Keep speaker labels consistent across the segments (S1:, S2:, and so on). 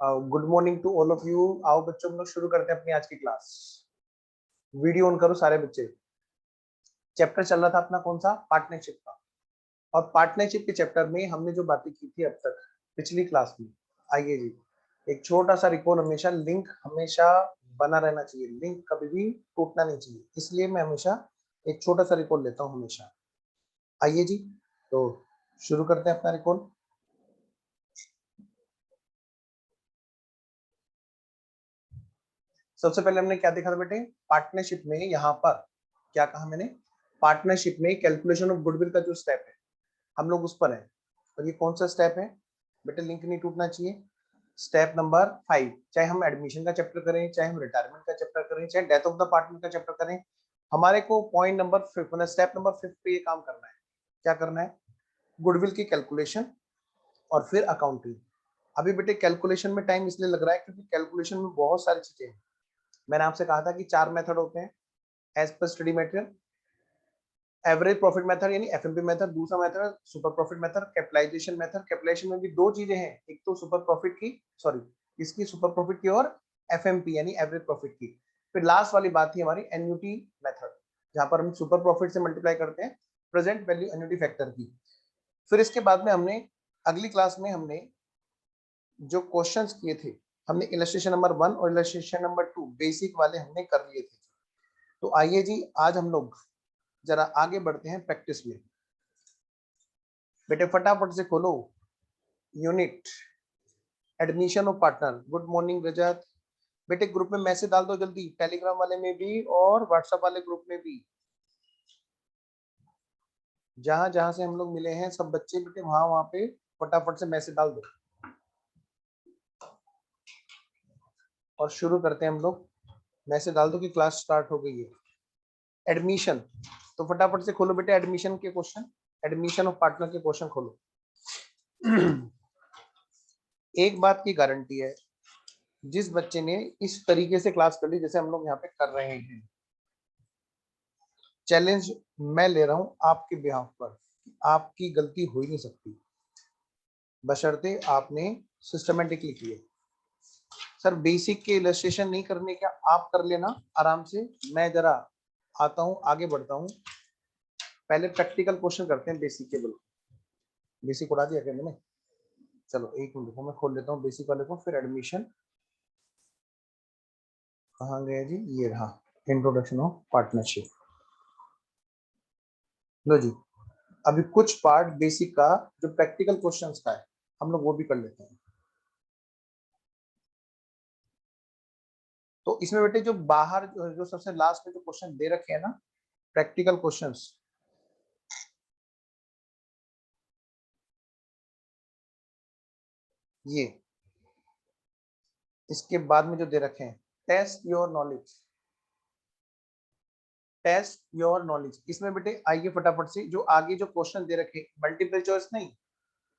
S1: Good morning to all of you. आओ बच्चों, हम लोग शुरू करते हैं अपनी आज की क्लास। वीडियो ऑन करो सारे बच्चे। चैप्टर चल रहा था अपना कौन सा, पार्टनरशिप का। और पार्टनरशिप के चैप्टर में हमने जो बातें की थी अब तक पिछली क्लास में, आइए जी एक छोटा सा रिकॉल। हमेशा लिंक हमेशा बना रहना चाहिए, लिंक कभी भी टूटना नहीं चाहिए, इसलिए मैं हमेशा एक छोटा सा रिकॉल लेता हूँ हमेशा। आइए जी, तो शुरू करते हैं अपना रिकॉल। सबसे पहले हमने क्या देखा था बेटे, पार्टनरशिप में यहाँ पर क्या कहा मैंने, पार्टनरशिप में कैलकुलेशन ऑफ गुडविल का जो स्टेप है हम लोग उस पर है। और ये कौन सा स्टेप है बेटे, लिंक नहीं टूटना चाहिए। स्टेप नंबर 5, चाहे हम एडमिशन का चैप्टर करें, चाहे हम रिटायरमेंट का चैप्टर करें, चाहे डेथ ऑफ द पार्टनर का चैप्टर करें, हमारे को पॉइंट नंबर 5 मतलब स्टेप नंबर 5 पे ये काम करना है। क्या करना है, गुडविल की कैलकुलेशन और फिर अकाउंटिंग। अभी बेटे कैलकुलेशन में टाइम इसलिए लग रहा है क्योंकि कैलकुलेशन में बहुत सारी चीजें हैं। मैंने आपसे कहा था कि 4 मेथड होते हैं एज पर study material. Average profit method यानी एफएमपी मेथड, दूसरा method super profit method, capitalization method. Capitalization में भी दो चीजें हैं, एक तो सुपर प्रॉफिट की, सॉरी इसकी सुपर प्रॉफिट की, और एफएमपी यानी एवरेज प्रॉफिट की। फिर लास्ट वाली बात थी हमारी एन्युटी मेथड, जहां पर हम सुपर प्रॉफिट से मल्टीप्लाई करते हैं प्रेजेंट वैल्यू एन्युटी फैक्टर की। फिर इसके बाद में हमने अगली क्लास में हमने जो क्वेश्चंस किए थे, हमने इलस्ट्रेशन नंबर 1 और इलस्ट्रेशन नंबर 2 बेसिक वाले हमने कर लिए थे। तो आइए जी आज हम लोग जरा आगे बढ़ते हैं प्रैक्टिस में। बेटे फटाफट से खोलो unit admission of partner. Good morning Rajat. बेटे ग्रुप में मैसेज डाल दो जल्दी, टेलीग्राम वाले में भी और व्हाट्सएप वाले ग्रुप में भी। जहां जहां से हम लोग मिले हैं सब बच्चे बेटे वहां वहां पे फटाफट से मैसेज डाल दो और शुरू करते हैं हम लोग। मैसेज डाल दो कि क्लास स्टार्ट हो गई है। एडमिशन, तो फटाफट से खोलो बेटे एडमिशन के क्वेश्चन, एडमिशन ऑफ पार्टनर के क्वेश्चन खोलो। एक बात की गारंटी है, जिस बच्चे ने इस तरीके से क्लास कर ली जैसे हम लोग यहाँ पे कर रहे हैं, चैलेंज मैं ले रहा हूं आपके बिहाफ पर, आपकी गलती हो ही नहीं सकती बशर्ते आपने सिस्टमेटिकली की है। सर बेसिक के इलस्ट्रेशन नहीं करने, क्या आप कर लेना आराम से, मैं जरा आता हूं आगे बढ़ता हूं। पहले प्रैक्टिकल क्वेश्चन करते हैं बेसिक के। बोलो बेसिक उड़ा दिया क्या मैंने, चलो एक मिनट को मैं खोल लेता हूँ बेसिक वाले को, फिर एडमिशन कहाँ गया जी, ये रहा इंट्रोडक्शन ऑफ पार्टनरशिप। लो जी, अभी कुछ पार्ट बेसिक का जो प्रैक्टिकल क्वेश्चंस का है हम लोग वो भी कर लेते हैं। तो इसमें बेटे जो बाहर जो सबसे लास्ट में जो क्वेश्चन दे रखे हैं ना, प्रैक्टिकल क्वेश्चंस, ये इसके बाद में जो दे रखे हैं test your knowledge, test your knowledge, इसमें बेटे आइए फटाफट से जो आगे जो क्वेश्चन दे रखे मल्टीपल चॉइस नहीं,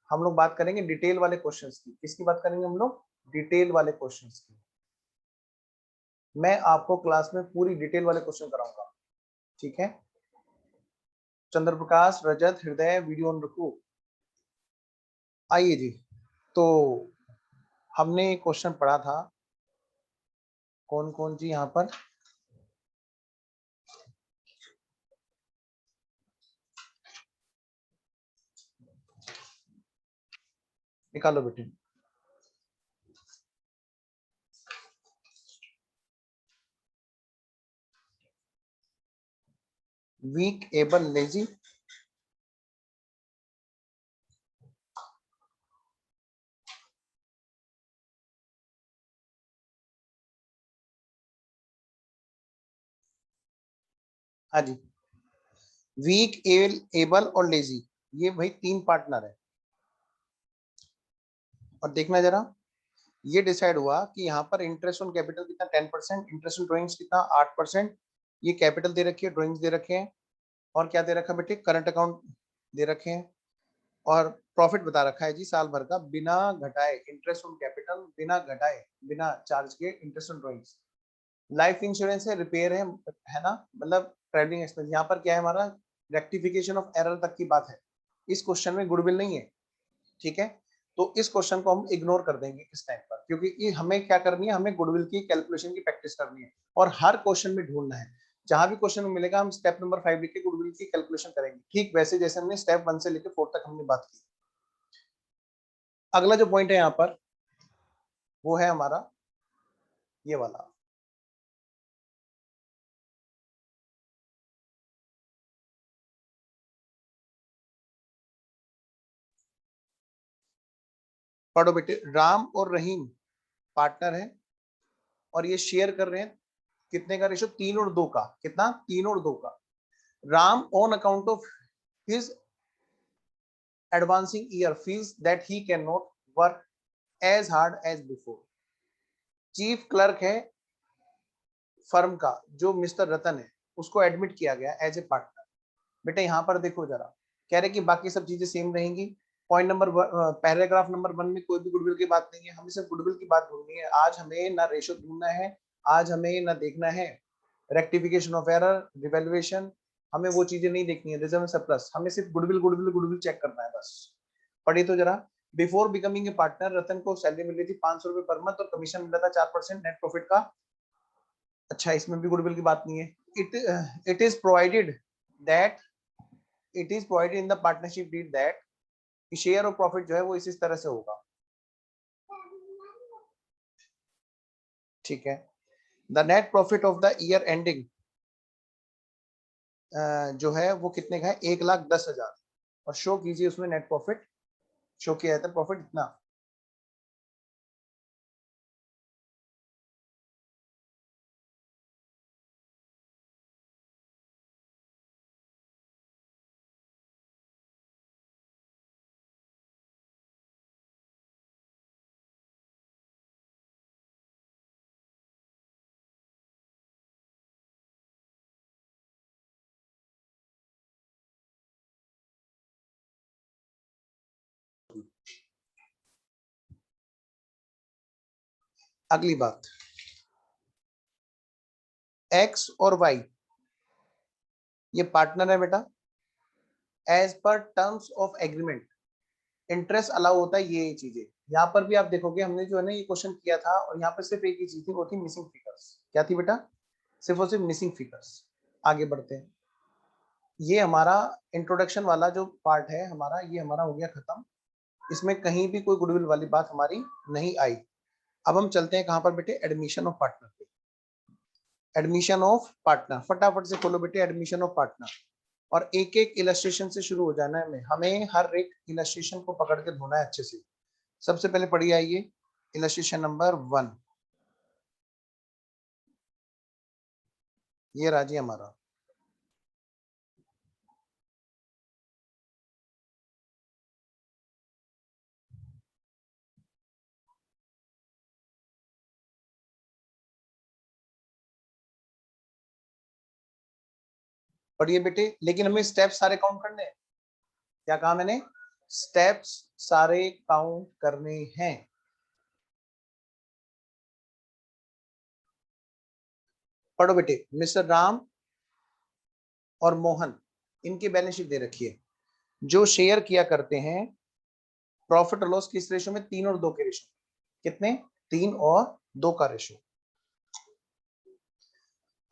S1: हम लोग बात करेंगे डिटेल वाले क्वेश्चंस की। किसकी बात करेंगे हम लोग, डिटेल वाले क्वेश्चंस की। मैं आपको क्लास में पूरी डिटेल वाले क्वेश्चन कराऊंगा, ठीक है। चंद्र प्रकाश, रजत, हृदय वीडियो ऑन रखो। आइए जी, तो हमने क्वेश्चन पढ़ा था, कौन कौन जी यहाँ पर, निकालो बेटे। वीक, एबल, लेजी, हाँ जी, वीक, एबल और लेजी, ये भाई 3 पार्टनर है। और देखना जरा, ये डिसाइड हुआ कि यहाँ पर इंटरेस्ट ऑन कैपिटल कितना 10%, इंटरेस्ट ऑन ड्राइंग्स कितना 8%, ये कैपिटल दे रखी है, ड्राइंग्स दे रखे हैं, और क्या दे रखा है बेटे, करंट अकाउंट दे रखे हैं, और प्रॉफिट बता रखा है जी साल भर का बिना घटाए, इंटरेस्ट ऑन कैपिटल बिना घटाए बिना चार्ज के interest on drawings. Life insurance है, रिपेयर है ना, मतलब ट्रैवलिंग एक्सपेंस। यहाँ पर क्या है हमारा, रेक्टिफिकेशन ऑफ एरर तक की बात है, इस क्वेश्चन में गुडविल नहीं है, ठीक है। तो इस क्वेश्चन को हम इग्नोर कर देंगे इस टाइम पर, क्योंकि ये हमें क्या करनी है, हमें गुडविल की कैलकुलेशन की प्रैक्टिस करनी है और हर क्वेश्चन में ढूंढना है। जहां भी क्वेश्चन मिलेगा हम स्टेप नंबर 5 लिख के गुडविल की कैलकुलेशन करेंगे, ठीक वैसे जैसे हमने स्टेप 1 से लेकर 4 तक हमने बात की। अगला जो पॉइंट है यहाँ पर वो है हमारा ये वाला, पढ़ो बेटे। राम और रहीम पार्टनर है और ये शेयर कर रहे हैं कितने का रेशो, 3 और 2 का। कितना, 3 और 2 का। Ram on account of his advancing year feels that he can not work as hard as before. Chief clerk है फर्म का जो मिस्टर रतन है, उसको एडमिट किया गया एज ए पार्टनर। बेटा यहाँ पर देखो जरा, कह रहे कि बाकी सब चीजें सेम रहेंगी। पॉइंट नंबर पैराग्राफ नंबर 1 में कोई भी गुडविल की बात नहीं है, हमें सिर्फ गुडविल की बात ढूंढनी है। आज हमें ना रेशो ढूंढना है, आज हमें ना देखना है रेक्टिफिकेशन ऑफ एरर, रिवैल्यूएशन, हमें वो चीजें नहीं देखनी है, रिजर्व सरप्लस, हमें सिर्फ गुडविल गुडविल गुडविल चेक करना है बस। पढ़िए तो जरा। बिफोर बिकमिंग ए पार्टनर रतन को सैलरी मिल रही थी 500 रुपए पर मंथ और कमीशन मिल रहा था 4% नेट प्रॉफिट का। अच्छा, इसमें भी गुडविल की बात नहीं है। It is provided that it is provided in the partnership deed that share of profit जो है वो इस तरह से होगा। ठीक है। The net profit of the year ending जो है वो कितने का है, 1,10,000। और शो कीजिए उसमें नेट प्रॉफिट, शो किया जाता है प्रॉफिट इतना। अगली बात, एक्स और वाई ये पार्टनर है बेटा। एज पर terms of agreement interest allow होता है, ये चीजें यहाँ पर भी आप देखोगे। हमने जो है ना ये क्वेश्चन किया था और यहाँ पर सिर्फ एक ही चीज थी, वो थी मिसिंग फिगर्स। क्या थी बेटा, सिर्फ और सिर्फ मिसिंग फिगर्स। आगे बढ़ते हैं। ये हमारा इंट्रोडक्शन वाला जो पार्ट है हमारा, ये हमारा हो गया खत्म। इसमें कहीं भी कोई गुडविल वाली बात हमारी नहीं आई। अब हम चलते हैं कहां पर बेटे, एडमिशन ऑफ पार्टनर पे। एडमिशन ऑफ पार्टनर, फटाफट से खोलो बेटे एडमिशन ऑफ पार्टनर। और एक एक इलस्ट्रेशन से शुरू हो जाना है। हमें हर एक इलस्ट्रेशन को पकड़ के धोना है अच्छे से। सबसे पहले पढ़िए आइए इलस्ट्रेशन नंबर 1। ये राजी हमारा, पढ़िए बेटे। लेकिन हमें स्टेप्स सारे काउंट करने हैं। क्या कहा मैंने, स्टेप्स सारे काउंट करने हैं। पढ़ो बेटे। मिस्टर राम और मोहन, इनकी बैलेंस शीट दे रखी है। जो शेयर किया करते हैं प्रॉफिट और लॉस किस रेशो में, 3 और 2 के रेशो। कितने, 3 और 2 का रेशो।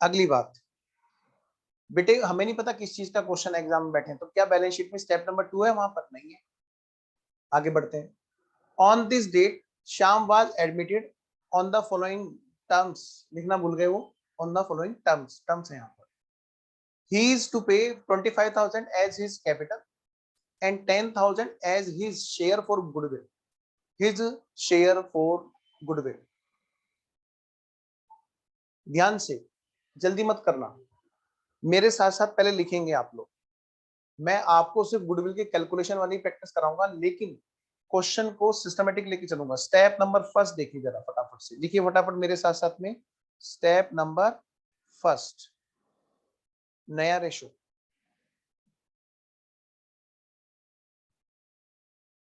S1: अगली बात बेटे, हमें नहीं पता किस चीज का क्वेश्चन एग्जाम में बैठे हैं, तो क्या बैलेंस शीट में स्टेप नंबर 2 है, वहां पर नहीं है। आगे बढ़ते हैं। On this date Shyam was admitted on the following terms, लिखना भूल गए वो, on the following terms, terms है यहाँ पर। He is to pay 25,000 as his capital and 10,000 as his share for goodwill. His share for goodwill. ध्यान से, जल्दी मत करना, मेरे साथ साथ पहले लिखेंगे आप लोग। मैं आपको सिर्फ गुडविल की कैलकुलेशन वाली प्रैक्टिस कराऊंगा, लेकिन क्वेश्चन को सिस्टमेटिक लेके चलूंगा। स्टेप नंबर फर्स्ट देखिए जरा, फटाफट से लिखिए फटाफट मेरे साथ साथ में। स्टेप नंबर फर्स्ट, नया ratio.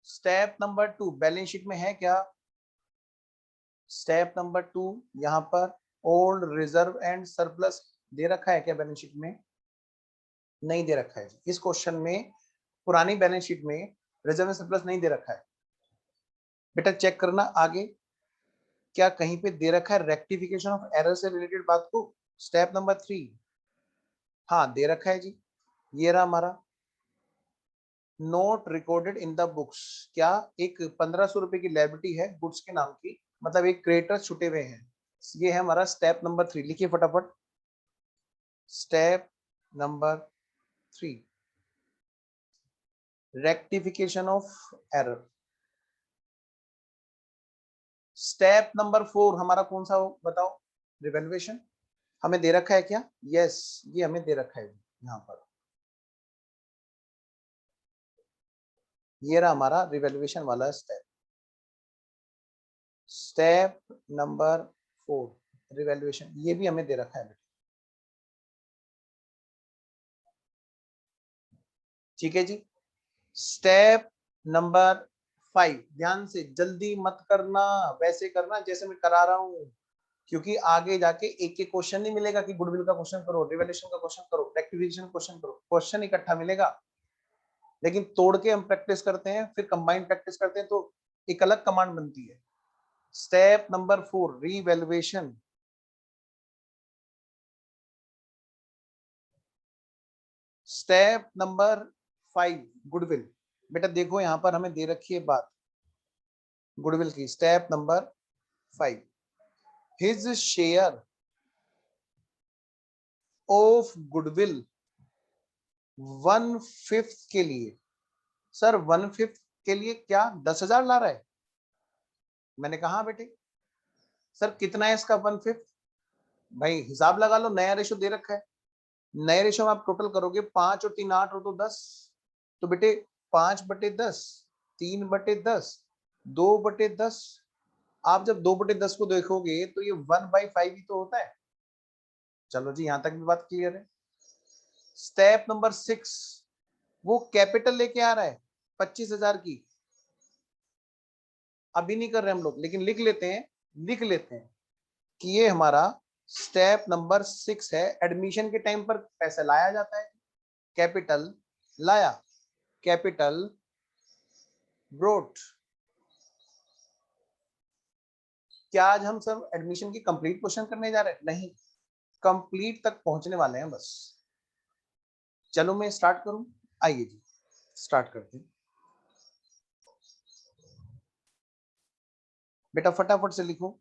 S1: Step number 2 balance sheet में है क्या, स्टेप नंबर 2 यहाँ पर ओल्ड रिजर्व एंड सरप्लस दे रखा है क्या बैलेंस शीट में, नहीं दे रखा है। इस क्वेश्चन में पुरानी बैलेंस शीट में रिजर्व एंड सरप्लस नहीं दे रखा है। बेटा चेक करना आगे क्या कहीं पे दे रखा है रेक्टिफिकेशन ऑफ एरर से रिलेटेड बात को। स्टेप नंबर 3, हाँ दे रखा है जी, ये रहा हमारा note recorded in the books. क्या एक 1500 रुपए की लायबिलिटी है गुड्स के नाम की, मतलब एक क्रेडिटर्स छुटे हुए हैं। ये है हमारा स्टेप नंबर 3, लिखिए फटाफट। Step number 3, rectification of error. Step number 4 हमारा कौन सा हो बताओ, रिवैल्यूएशन। हमें दे रखा है क्या, यस ये हमें दे रखा है यहाँ पर, ये रहा हमारा रिवैल्यूएशन वाला स्टेप। स्टेप नंबर 4 रिवैल्यूएशन, ये भी हमें दे रखा है, ठीक है जी। स्टेप नंबर 5, ध्यान से जल्दी मत करना, वैसे करना जैसे मैं करा रहा हूं, क्योंकि आगे जाके एक एक क्वेश्चन नहीं मिलेगा कि गुडविल का क्वेश्चन करो, रिवैल्यूएशन का क्वेश्चन करो, रेक्टिफिकेशन क्वेश्चन करो, क्वेश्चन इकट्ठा मिलेगा। लेकिन तोड़ के हम प्रैक्टिस करते हैं, फिर कंबाइंड प्रैक्टिस करते हैं तो एक अलग कमांड बनती है। Step number 4 revaluation. Step number 5 goodwill. बेटा देखो यहां पर हमें दे रखी है बात गुडविल की। Step number 5, his share of goodwill 1/5 के लिए। सर 1/5 के लिए क्या 10,000 ला रहा है? मैंने कहा बेटे सर कितना है इसका 1/5, भाई हिसाब लगा लो, नया रेशो दे रखा है। नए रेशो में आप टोटल करोगे 5 और 3 8 और 2 10, तो बेटे 5/10, 3/10, 2/10। आप जब 2/10 को देखोगे तो ये 1/5 ही तो होता है। चलो जी यहां तक भी बात क्लियर है। स्टेप नंबर 6, वो कैपिटल लेके आ रहा है 25,000 की। अभी नहीं कर रहे हम लोग, लेकिन लिख लेते हैं, लिख लेते हैं कि ये हमारा स्टेप नंबर 6 है। एडमिशन के टाइम पर पैसा लाया जाता है, कैपिटल लाया, कैपिटल ब्रोट। क्या आज हम सब एडमिशन की कंप्लीट क्वेश्चन करने जा रहे हैं? नहीं, कंप्लीट तक पहुंचने वाले हैं बस। चलो मैं स्टार्ट करूं, आइए जी स्टार्ट करते हैं। बेटा फटाफट से लिखो।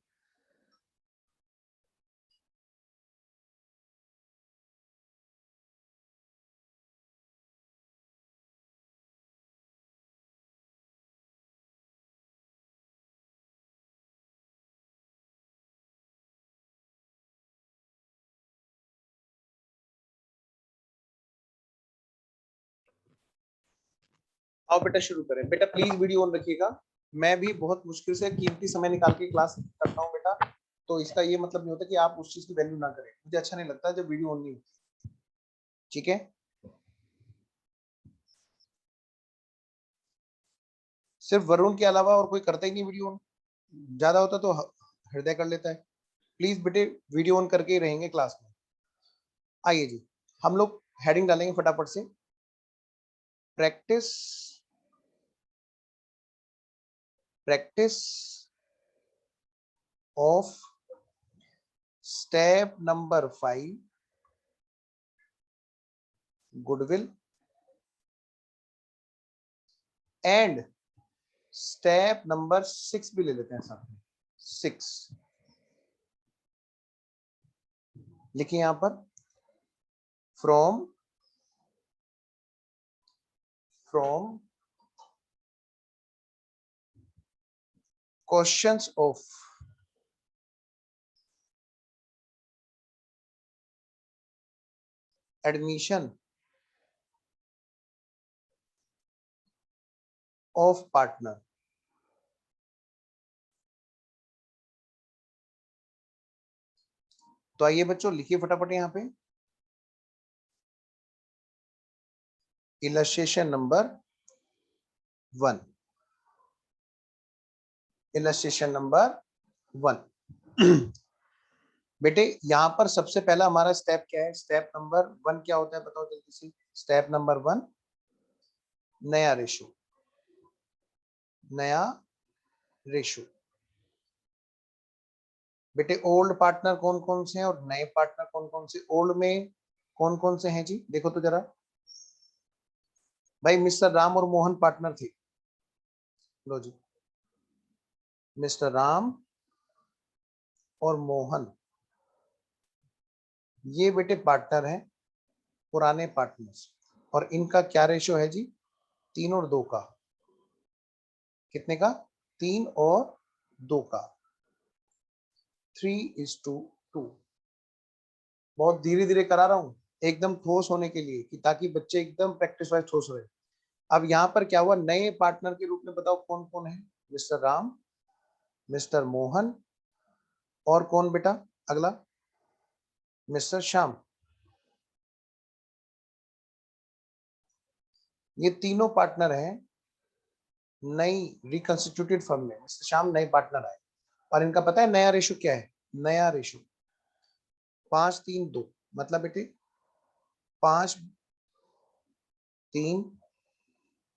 S1: आओ बेटा शुरू करें। बेटा प्लीज वीडियो ऑन रखिएगा, मैं भी बहुत मुश्किल से कीमती समय निकाल के क्लास करता हूँ बेटा, तो इसका ये मतलब नहीं होता कि आप उस चीज की वैल्यू ना करें। मुझे अच्छा नहीं लगता जब वीडियो ऑन नहीं होती, ठीक है। सिर्फ वरुण के अलावा और कोई करता ही नहीं वीडियो ऑन, ज्यादा होता तो हृदय कर लेता है। प्लीज बेटे वीडियो ऑन करके ही रहेंगे क्लास में। आइए जी हम लोग हेडिंग डालेंगे फटाफट से, practice, practice of step number 5 goodwill and step number 6 भी ले लेते हैं साथ में। 6 लिखिए यहां पर, from from questions of admission of partner. तो आइए बच्चों लिखिए फटाफट यहां पे इलस्ट्रेशन नंबर 1, इलस्ट्रेशन नंबर 1। बेटे यहां पर सबसे पहला हमारा स्टेप क्या है, स्टेप नंबर 1 क्या होता है बताओ जल्दी से। स्टेप नंबर 1 नया रेशो, नया रेशो। बेटे ओल्ड पार्टनर कौन कौन से हैं और नए पार्टनर कौन कौन से? ओल्ड में कौन कौन से हैं जी, देखो तो जरा भाई। मिस्टर राम और मोहन पार्टनर थे, लो जी, मिस्टर राम और मोहन ये बेटे पार्टनर हैं, पुराने पार्टनर्स। और इनका क्या रेशो है जी? 3 और 2 का। कितने का? 3 और 2 का, 3:2। बहुत धीरे धीरे करा रहा हूं, एकदम ठोस होने के लिए, कि ताकि बच्चे एकदम प्रैक्टिस वाइज ठोस रहे। अब यहाँ पर क्या हुआ, नए पार्टनर के रूप में बताओ कौन कौन है? मिस्टर राम, मिस्टर मोहन, और कौन बेटा अगला? मिस्टर श्याम। ये तीनों पार्टनर हैं नई रिकंस्टिट्यूटेड फर्म में। मिस्टर श्याम नए पार्टनर आए, और इनका पता है नया रेशो क्या है? नया रेशो 5:3:2, मतलब बेटे 5:3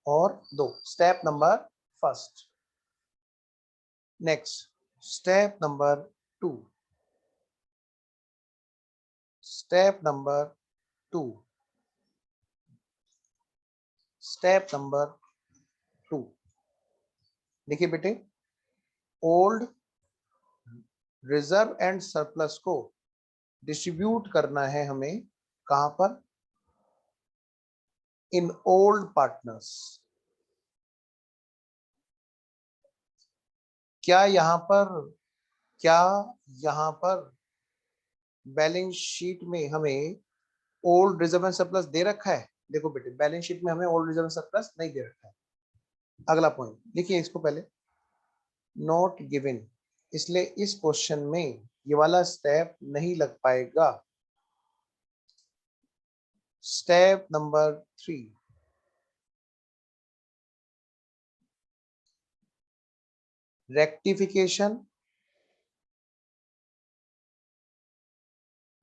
S1: और 2। Step number first. Next step number 2। Step number 2। Step number 2। देखिए बेटे, ओल्ड, रिजर्व एंड सरप्लस को डिस्ट्रीब्यूट करना है हमें कहां पर? In old partners. क्या यहां पर, क्या यहां पर बैलेंस शीट में हमें ओल्ड रिजर्व एंड सरप्लस दे रखा है? देखो बेटे, बैलेंस शीट में हमें ओल्ड रिजर्व एंड सरप्लस नहीं दे रखा है। अगला पॉइंट लिखिए इसको पहले, नॉट गिवन, इसलिए इस क्वेश्चन में ये वाला स्टेप नहीं लग पाएगा। Step number 3, rectification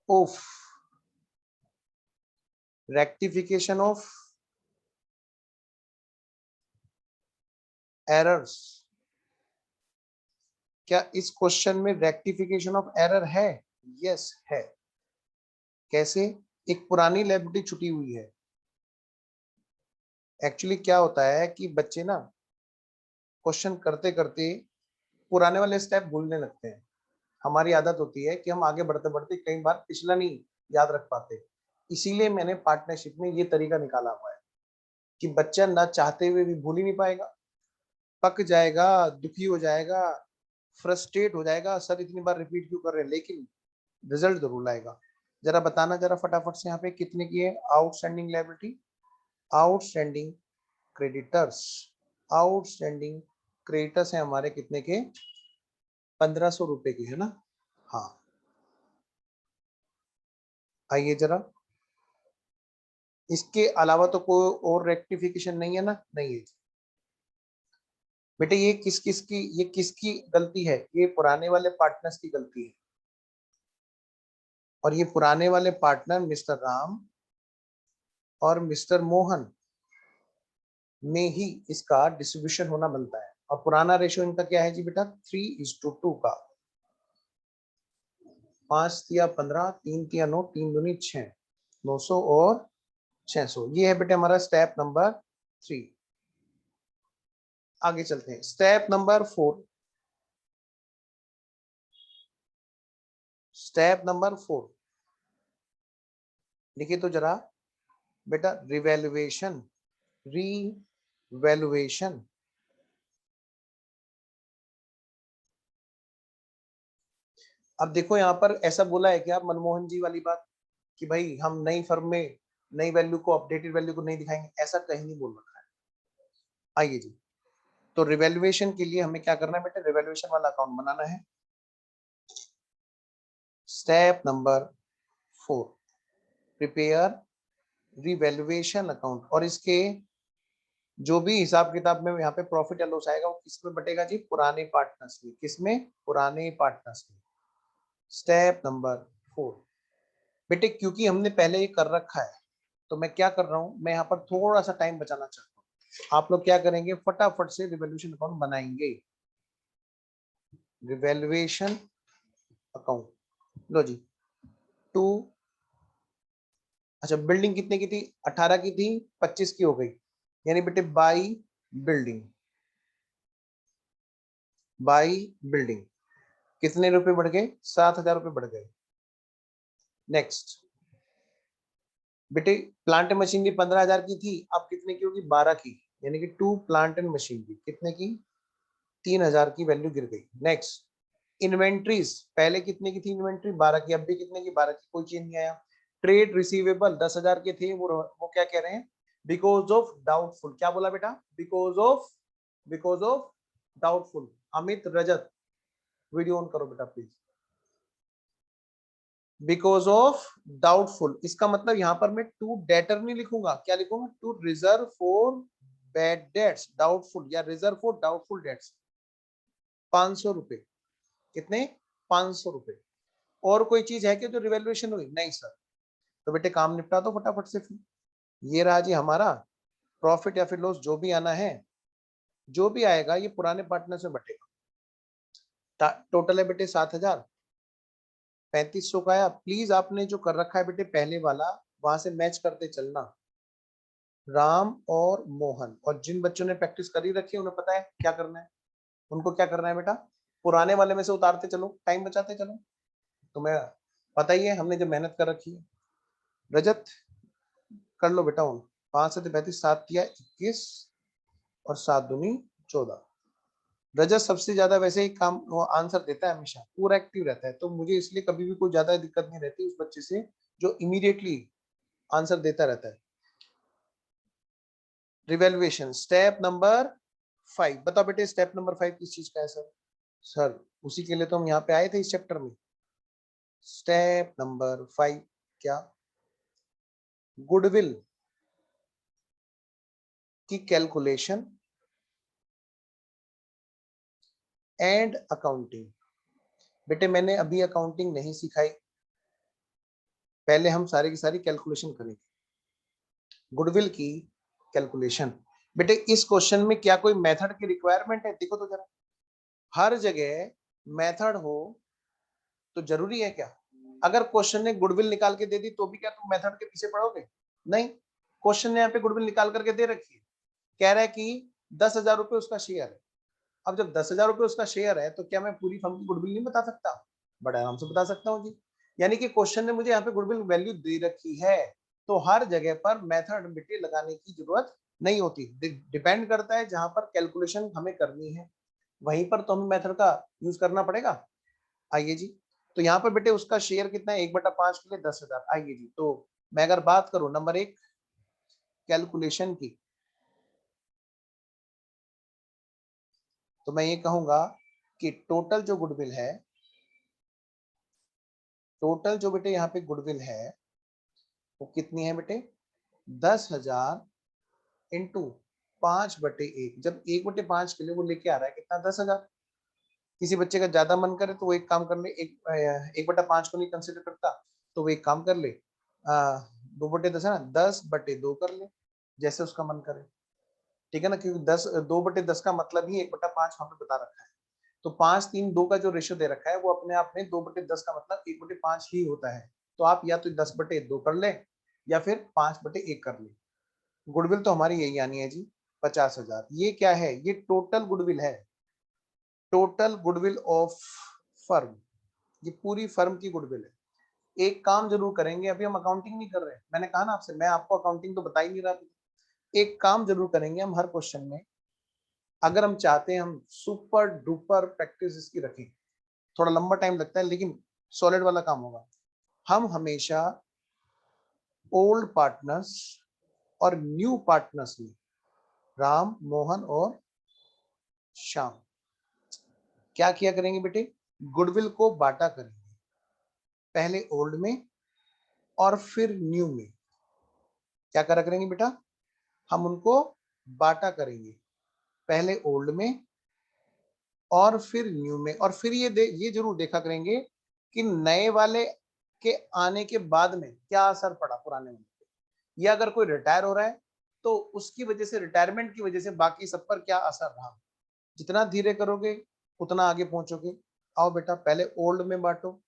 S1: of, rectification of errors. क्या इस क्वेश्चन में रेक्टिफिकेशन ऑफ एरर है? यस है। कैसे? एक पुरानी लायबिलिटी छुटी हुई है। एक्चुअली क्या होता है कि बच्चे ना क्वेश्चन करते करते पुराने वाले स्टेप भूलने लगते हैं। हमारी आदत होती है कि हम आगे बढ़ते बढ़ते कई बार पिछला नहीं याद रख पाते। इसीलिए मैंने पार्टनरशिप में ये तरीका निकाला हुआ है कि बच्चा ना चाहते हुए भी भूल ही नहीं पाएगा, पक जाएगा, दुखी हो जाएगा, फ्रस्ट्रेट हो जाएगा, सर इतनी बार रिपीट क्यों कर रहे हैं, लेकिन रिजल्ट जरूर लाएगा। जरा बताना जरा फटाफट से, यहाँ पे कितने की है outstanding liability? Outstanding creditors, outstanding creditors है हमारे कितने के? 1500 रुपए की, है ना? हाँ, आइए जरा, इसके अलावा तो कोई और रेक्टिफिकेशन नहीं है ना? नहीं है बेटे। ये किसकी गलती है? ये पुराने वाले पार्टनर्स की गलती है। और ये पुराने वाले पार्टनर मिस्टर राम और मिस्टर मोहन में ही इसका डिस्ट्रीब्यूशन होना बनता है। और पुराना रेशियो इनका क्या है जी बेटा? 3:2 का। 5 तिया 15, 3 तिया 9, 3 दूनी 6, 900 और 600। ये है बेटे हमारा स्टेप नंबर 3। आगे चलते हैं, स्टेप नंबर 4। स्टेप नंबर 4 लिखिए तो जरा बेटा, रिवैल्यूएशन, रिवैल्यूएशन। अब देखो यहाँ पर ऐसा बोला है क्या मनमोहन जी वाली बात, कि भाई हम नई फर्म में नई वैल्यू को, अपडेटेड वैल्यू को नहीं दिखाएंगे? ऐसा कहीं नहीं बोल रखा है। आइए जी, तो रिवैल्यूएशन के लिए हमें क्या करना है बेटे? रिवैल्यूएशन वाला अकाउंट बनाना है। Step number 4, prepare revaluation account. और इसके जो भी हिसाब किताब में यहाँ पे प्रॉफिट या लॉस आएगा वो किसमें बटेगा जी? पुराने पार्टनर्स में। किसमें? पुराने पार्टनर्स में। स्टेप नंबर 4 बेटे, क्योंकि हमने पहले ये कर रखा है तो मैं क्या कर रहा हूं, मैं यहाँ पर थोड़ा सा टाइम बचाना चाहता हूँ। आप लोग क्या करेंगे, फटाफट से रिवॉल्यूशन अकाउंट बनाएंगे। Revaluation account. लो जी, 2, अच्छा बिल्डिंग कितने की थी, 18 की थी, 25 की हो गई, यानी बेटे बाई बिल्डिंग, बाई बिल्डिंग कितने रुपए बढ़ गए, 7,000 रुपए बढ़ गए। नेक्स्ट बेटे प्लांट एंड मशीनरी 15,000 की थी, अब कितने की होगी, 12 की, यानी कि 2 प्लांट एंड मशीनरी कितने की, 3,000 की वैल्यू गिर गई। नेक्स्ट इन्वेंट्रीज, पहले कितने की थी इन्वेंट्री, 12 की, अब भी कितने की, 12 की, कोई चेंज नहीं आया। ट्रेड रिसीवेबल 10,000 के थे, वो क्या कह रहे हैं, बिकॉज ऑफ डाउटफुल, क्या बोला बेटा, because of doubtful. Amit Rajat video on करो बेटा प्लीज। बिकॉज ऑफ डाउटफुल, इसका मतलब यहां पर मैं टू डेटर नहीं लिखूंगा, क्या लिखूंगा, to reserve for bad debts, doubtful या रिजर्व फॉर डाउटफुल डेट्स। 500 रुपए, कितने, 500 रुपए। और कोई चीज है कि जो रिवैल्यूएशन हुई, नहीं सर, तो बेटे काम निपटा दो फटाफट से फिर। ये रहा जी हमारा प्रॉफिट या फिर लॉस, जो भी आना है, जो भी आएगा ये पुराने पार्टनर से बटेगा। टोटल है बेटे 7,000, 3,500 का आया। प्लीज आपने जो कर रखा है बेटे पहले वाला, वहां से मैच करते चलना, राम और मोहन, और जिन बच्चों ने प्रैक्टिस करी रखी है उन्हें पता है क्या करना है, उनको क्या करना है बेटा, पुराने वाले में से उतारते चलो, टाइम बचाते चलो। तुम्हें पता ही है हमने जो मेहनत कर रखी है। रजत कर लो बेटा, उन 5 से 35, 7 किया 21 और 7 दूनी 14। रजत सबसे ज्यादा वैसे ही काम वो आंसर देता है, हमेशा पूरा एक्टिव रहता है, तो मुझे इसलिए कभी भी कोई ज्यादा दिक्कत नहीं रहती उस बच्चे से जो इमीडिएटली आंसर देता रहता है। रिवैल्यूएशन स्टेप नंबर 5, बताओ बेटे स्टेप नंबर 5 किस चीज का है सर। सर उसी के लिए तो हम यहाँ पे आए थे इस चैप्टर में। स्टेप नंबर 5 क्या, गुडविल की कैलकुलेशन एंड अकाउंटिंग। बेटे मैंने अभी अकाउंटिंग नहीं सिखाई, पहले हम सारी की सारी कैलकुलेशन करेंगे, गुडविल की कैलकुलेशन। बेटे इस क्वेश्चन में क्या कोई मेथड की रिक्वायरमेंट है, देखो तो जरा, हर जगह मेथड हो तो जरूरी है क्या, अगर क्वेश्चन ने गुडविल निकाल के दे दी तो भी क्या तुम मेथड के पीछे पड़ोगे, नहीं, क्वेश्चन ने यहाँ पे गुडविल निकाल करके दे रखी है, कह रहा है कि 10,000 रुपए उसका शेयर है। अब जब 10,000 रुपए उसका शेयर है तो क्या मैं पूरी फर्म की गुडविल नहीं बता सकता, बड़े आराम से बता सकता हूँ जी। यानी कि क्वेश्चन ने मुझे यहाँ पे गुडविल वैल्यू दे रखी है, तो हर जगह पर मेथड बेटे लगाने की जरूरत नहीं होती, डिपेंड करता है जहां पर कैलकुलेशन हमें करनी है वहीं पर तो हमें मेथड का यूज करना पड़ेगा। आइए जी, तो यहाँ पर बेटे उसका शेयर कितना है, 1/5 के लिए 10,000। आइए जी, तो मैं अगर बात करूं नंबर 1 कैलकुलेशन की, तो मैं ये कहूंगा कि टोटल जो गुडविल है, टोटल जो बेटे यहाँ पे गुडविल है वो कितनी है बेटे, 10,000 इंटू 5/1। जब 1/5 के लिए वो लेके आ रहा है कितना, 10,000। किसी बच्चे का ज्यादा मन करे तो वो एक काम कर ले, 1/5 को नहीं कंसिडर करता तो वो एक काम कर ले, 2/10 है ना, 10/2 कर ले, जैसे उसका मन करे, ठीक है ना, क्योंकि 2/10 का मतलब ही 1/5 वहां पे बता रखा है, तो 5-3-2 का जो रेशियो दे रखा है वो अपने आप में 2/10 का मतलब 1/5 ही होता है। तो आप या तो 10/2 कर ले या फिर 5/1 कर ले। गुडविल तो हमारी यही आनी है जी, 50,000। ये क्या है, ये टोटल गुडविल है, टोटल गुडविल ऑफ फर्म, ये पूरी फर्म की गुडविल है। एक काम जरूर करेंगे, अभी हम अकाउंटिंग नहीं कर रहे, मैंने कहा ना आपसे, मैं आपको अकाउंटिंग तो बता ही नहीं रहा, एक काम जरूर करेंगे हम हर क्वेश्चन में, अगर हम चाहते हैं हम सुपर डुपर प्रैक्टिस इसकी रखें, थोड़ा लंबा टाइम लगता है लेकिन सॉलिड वाला काम होगा, हम हमेशा ओल्ड पार्टनर्स और न्यू पार्टनर्स में, राम मोहन और श्याम, क्या किया करेंगे बेटे, गुडविल को बांटा करेंगे, पहले ओल्ड में और फिर न्यू में, क्या करा करेंगे बेटा, हम उनको बांटा करेंगे, पहले ओल्ड में और फिर न्यू में, और फिर ये जरूर देखा करेंगे कि नए वाले के आने के बाद में क्या असर पड़ा पुराने वाले पे, या अगर कोई रिटायर हो रहा है तो उसकी वजह से, रिटायरमेंट की वजह से बाकी सब पर क्या असर रहा। जितना धीरे करोगे उतना आगे पहुंचोगे, आओ बेटा पहले ओल्ड में बांटो।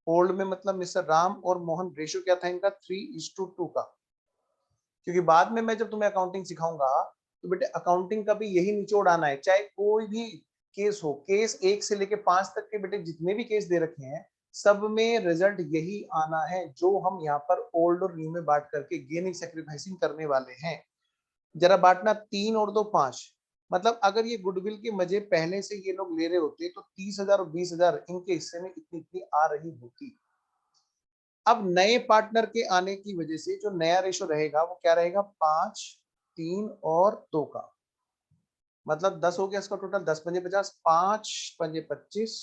S1: ओल्ड में मतलब मिस्टर राम और मोहन, रेशियो क्या था इनका 3:2 का। क्योंकि बाद में मैं जब तुम्हें अकाउंटिंग सिखाऊंगा तो बेटे अकाउंटिंग का भी यही निचोड़ आना है, चाहे कोई भी केस हो। केस 1 से लेके 5 तक के बेटे जितने भी केस दे रखे हैं सब में रिजल्ट यही आना है जो हम यहाँ पर ओल्ड और न्यू में बांट करके गेनिंग सेक्रीफाइसिंग करने वाले हैं। जरा बांटना 3 और 2 5। मतलब अगर ये गुडविल के मजे पहले से ये लोग ले रहे होते तो 30,000 और 20,000 इनके हिस्से में इतनी इतनी आ रही होती। अब नए पार्टनर के आने की वजह से जो नया रेशो रहेगा वो क्या रहेगा, 5, 3 और 2 का। मतलब 10 हो गया इसका टोटल, 10 पंजे 50, 5 पंजे 25,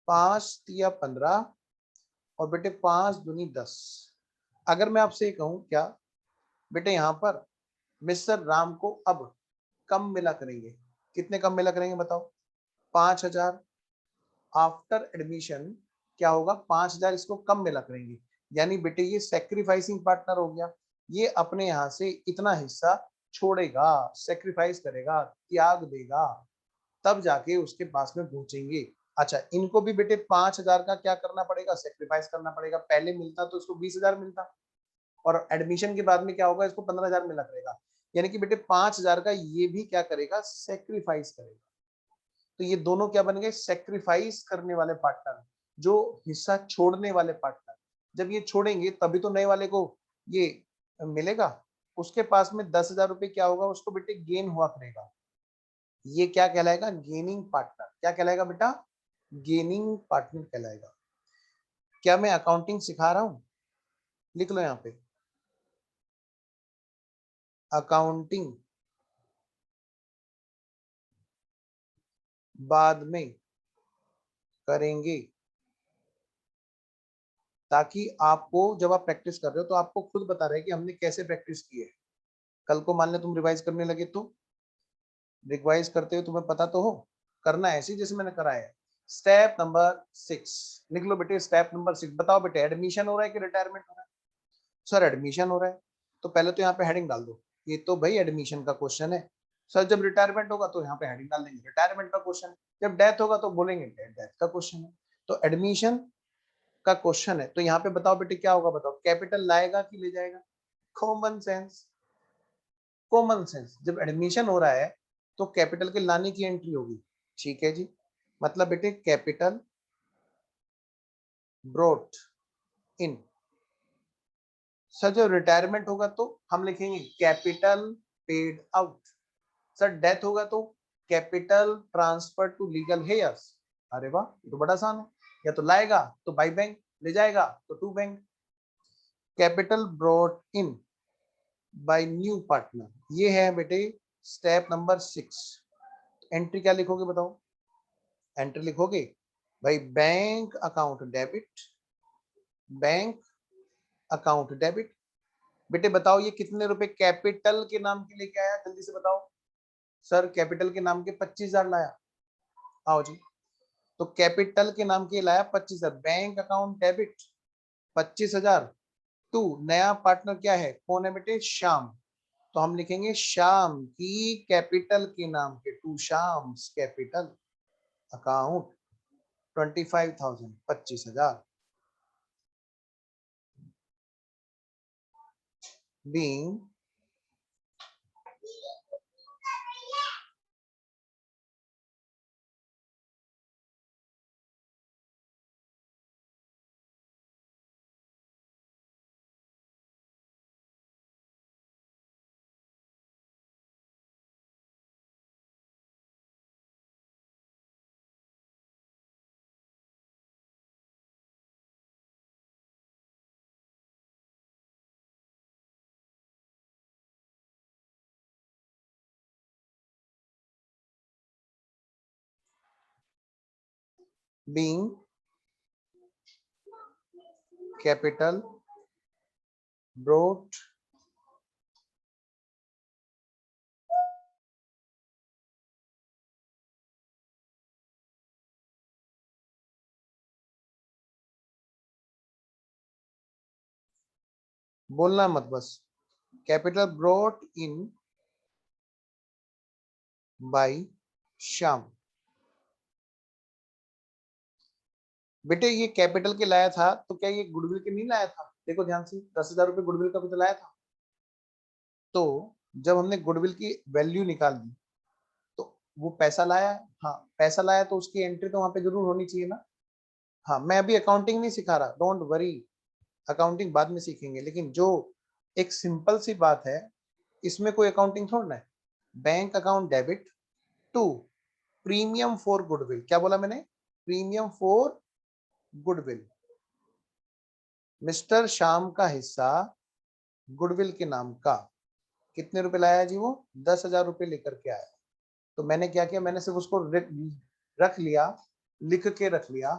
S1: 5 तिया 15 और बेटे 5 दूनी 10। अगर मैं आपसे कहूं क्या बेटे यहाँ पर मिस्टर राम को अब कम मिला करेंगे, कितने कम मिला करेंगे बताओ, 5,000। आफ्टर एडमिशन क्या होगा, 5,000 इसको कम मिला करेंगे। यानी बेटे ये सेक्रीफाइसिंग पार्टनर हो गया, ये अपने यहाँ से इतना हिस्सा छोड़ेगा, सेक्रीफाइस करेगा, त्याग देगा, तब जाके उसके पास में पहुंचेंगे। अच्छा इनको भी बेटे 5,000 का क्या करना पड़ेगा, सेक्रीफाइस करना पड़ेगा। पहले मिलता तो इसको 20,000 मिलता और एडमिशन के बाद में क्या होगा, इसको 15,000 मिला करेगा। यानी कि बेटे 5,000 का ये भी क्या करेगा, सेक्रीफाइस करेगा। तो ये दोनों क्या बन गए, सेक्रीफाइस करने वाले पार्टनर, जो हिस्सा छोड़ने वाले पार्टनर। जब ये छोड़ेंगे तभी तो नए वाले को ये मिलेगा। उसके पास में 10,000 रुपए क्या होगा, उसको बेटे गेन हुआ करेगा। ये क्या कहलाएगा, गेनिंग पार्टनर। क्या कहलाएगा बेटा, गेनिंग पार्टनर कहलाएगा। क्या मैं अकाउंटिंग सिखा रहा हूं, लिख लो यहाँ पे, अकाउंटिंग बाद में करेंगे, ताकि आपको जब आप प्रैक्टिस कर रहे हो तो आपको खुद बता रहे हैं कि हमने कैसे प्रैक्टिस की है। कल को मान ले तुम रिवाइज करने लगे तो रिवाइज करते हुए तुम्हें पता तो हो, करना ऐसे जैसे मैंने कराया है। स्टेप नंबर 6 लिख लो बेटे, स्टेप नंबर 6। बताओ बेटे एडमिशन हो रहा है कि रिटायरमेंट हो रहा है। सर एडमिशन हो रहा है, तो पहले तो यहाँ पे हेडिंग डाल दो, ये तो भाई एडमिशन का क्वेश्चन है। सर जब रिटायरमेंट होगा तो यहाँ पे हेडिंग डाल देंगे, रिटायरमेंट का क्वेश्चन है। जब डेथ होगा तो बोलेंगे डेथ का क्वेश्चन है। तो एडमिशन का क्वेश्चन है, तो यहाँ पे बताओ बेटे क्या होगा, बताओ कैपिटल लाएगा कि ले जाएगा। कॉमन सेंस, कॉमन सेंस, जब एडमिशन हो रहा है तो कैपिटल के लाने की एंट्री होगी। ठीक है जी, मतलब बेटे कैपिटल ब्रोट इन। सर जब रिटायरमेंट होगा तो हम लिखेंगे capital paid out. Sir death होगा तो capital transfer to legal heirs. अरे वाह, ये तो बड़ा आसान है। या तो लाएगा तो बाई बैंक, ले जाएगा तो to bank. Capital brought in by new partner, ये है बेटे स्टेप नंबर 6। एंट्री क्या लिखोगे बताओ, एंट्री लिखोगे भाई bank account debit, bank account debit. बेटे बताओ ये कितने रुपए कैपिटल के नाम के लेके आया, जल्दी से बताओ। सर कैपिटल के नाम के 25,000 लाया। आओ जी, तो कैपिटल के नाम के लाया 25,000, बैंक अकाउंट डेबिट 25,000 टू नया पार्टनर क्या है, कौन है बेटे, श्याम। तो हम लिखेंगे श्याम की कैपिटल के नाम के, to Shyam capital account 25,000, 25,000 being being capital brought बोलना मत बस, capital brought in by Shyam. बेटे ये कैपिटल के लाया था तो क्या ये गुडविल के नहीं लाया था? देखो ध्यान से, 10,000 रुपये गुडविल का भी तो लाया था। तो जब हमने गुडविल की वैल्यू निकाल दी तो वो पैसा लाया। हाँ पैसा लाया तो उसकी एंट्री तो वहां पे जरूर होनी चाहिए ना। हाँ मैं अभी अकाउंटिंग नहीं सिखा रहा, डोंट वरी, अकाउंटिंग बाद में सीखेंगे, लेकिन जो एक सिंपल सी बात है इसमें कोई अकाउंटिंग थोड़ा है। Bank account debit to premium for goodwill, क्या बोला मैंने? Premium for goodwill. Mister Shyam का हिस्सा गुडविल के नाम का कितने रुपए लाया जी? वो 10,000 रुपये लेकर के आया। तो मैंने क्या किया, मैंने सिर्फ उसको रख लिया, लिख के रख लिया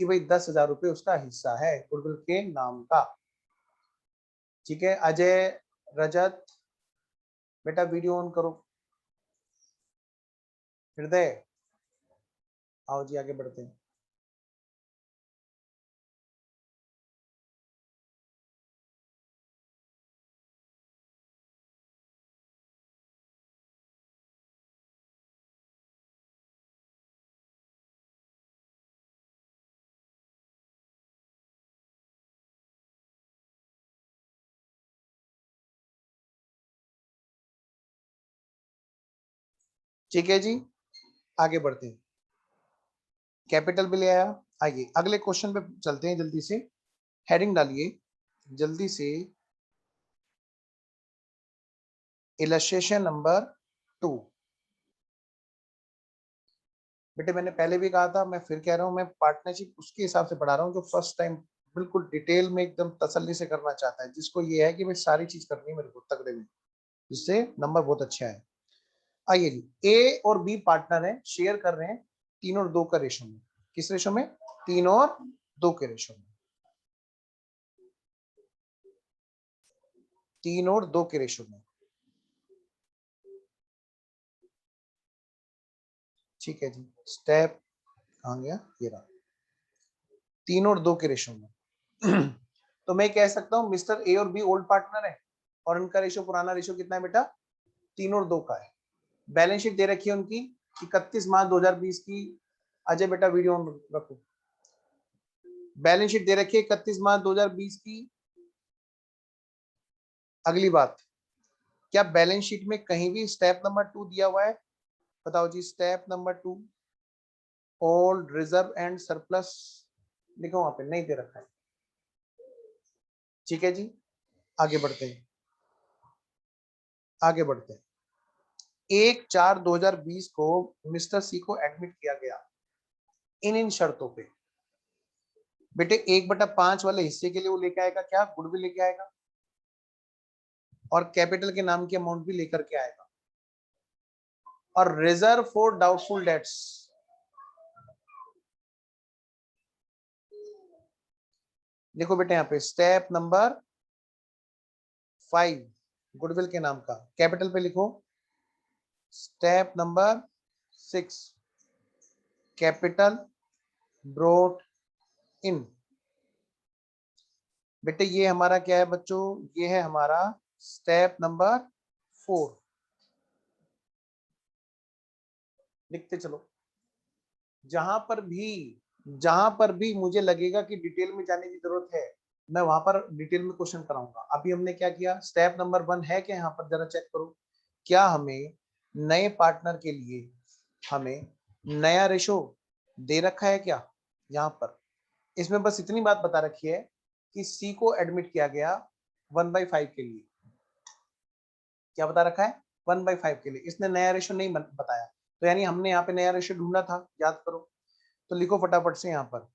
S1: कि भाई 10,000 रुपये उसका हिस्सा है गुडविल के नाम का। ठीक है अजय, रजत, बेटा वीडियो ऑन करो। हृदय आओ जी आगे बढ़ते हैं। ठीक है जी आगे बढ़ते हैं। कैपिटल भी ले आया। आइए अगले क्वेश्चन पे चलते हैं जल्दी से। हेडिंग डालिए जल्दी से, इलस्ट्रेशन नंबर 2। बेटे मैंने पहले भी कहा था, मैं फिर कह रहा हूं, मैं पार्टनरशिप उसके हिसाब से पढ़ा रहा हूं जो फर्स्ट टाइम बिल्कुल डिटेल में एकदम तसल्ली से करना चाहता है, जिसको ये है कि भाई सारी चीज करनी है मेरे को तगड़े में, जिससे नंबर बहुत अच्छा है। आइए जी, ए और बी पार्टनर है, शेयर कर रहे हैं 3 और 2 का रेशो में। किस रेशो में? 3 और 2 के रेशो में। 3 और 2 के रेशो में। ठीक है जी, स्टेप कहां गया? ये रहा, 3 और 2 के रेशो में। तो मैं कह सकता हूं मिस्टर ए और बी ओल्ड पार्टनर है और उनका रेशो, पुराना रेशो कितना है बेटा? 3 और 2 का है। बैलेंस शीट दे रखी है उनकी 31 मार्च 2020 की। अजय बेटा वीडियो ऑन रखो। बैलेंस शीट दे रखी है 31 मार्च 2020 की। अगली बात, क्या बैलेंस शीट में कहीं भी स्टेप नंबर 2 दिया हुआ है? बताओ जी, step number 2 old reserve and surplus लिखो, वहां पे नहीं दे रखा है। ठीक है जी आगे बढ़ते हैं, आगे बढ़ते हैं। 1/4/2020 को मिस्टर सी को एडमिट किया गया इन शर्तों पे। बेटे 1/5 वाले हिस्से के लिए वो लेके आएगा क्या? गुडविल लेके आएगा और कैपिटल के नाम की अमाउंट भी लेकर के आएगा, और रिजर्व फॉर डाउटफुल डेट्स। देखो बेटे यहाँ पे स्टेप नंबर 5 गुडविल के नाम का, कैपिटल पे लिखो। स्टेप नंबर 6 कैपिटल ब्रोट इन। बेटे ये हमारा क्या है बच्चों? ये है हमारा स्टेप नंबर 4। लिखते चलो। जहां पर भी मुझे लगेगा कि डिटेल में जाने की जरूरत है, मैं वहां पर डिटेल में क्वेश्चन कराऊंगा। अभी हमने क्या किया, स्टेप नंबर 1 है क्या यहाँ पर? जरा चेक करो, क्या हमें नए पार्टनर के लिए हमें नया रेशो दे रखा है क्या? यहाँ पर इसमें बस इतनी बात बता रखी है कि सी को एडमिट किया गया 1/5 के लिए। क्या बता रखा है? 1/5 के लिए। इसने नया रेशो नहीं बताया, तो यानी हमने यहाँ पे नया रेशो ढूंढना था, याद करो। तो लिखो फटाफट से यहाँ पर,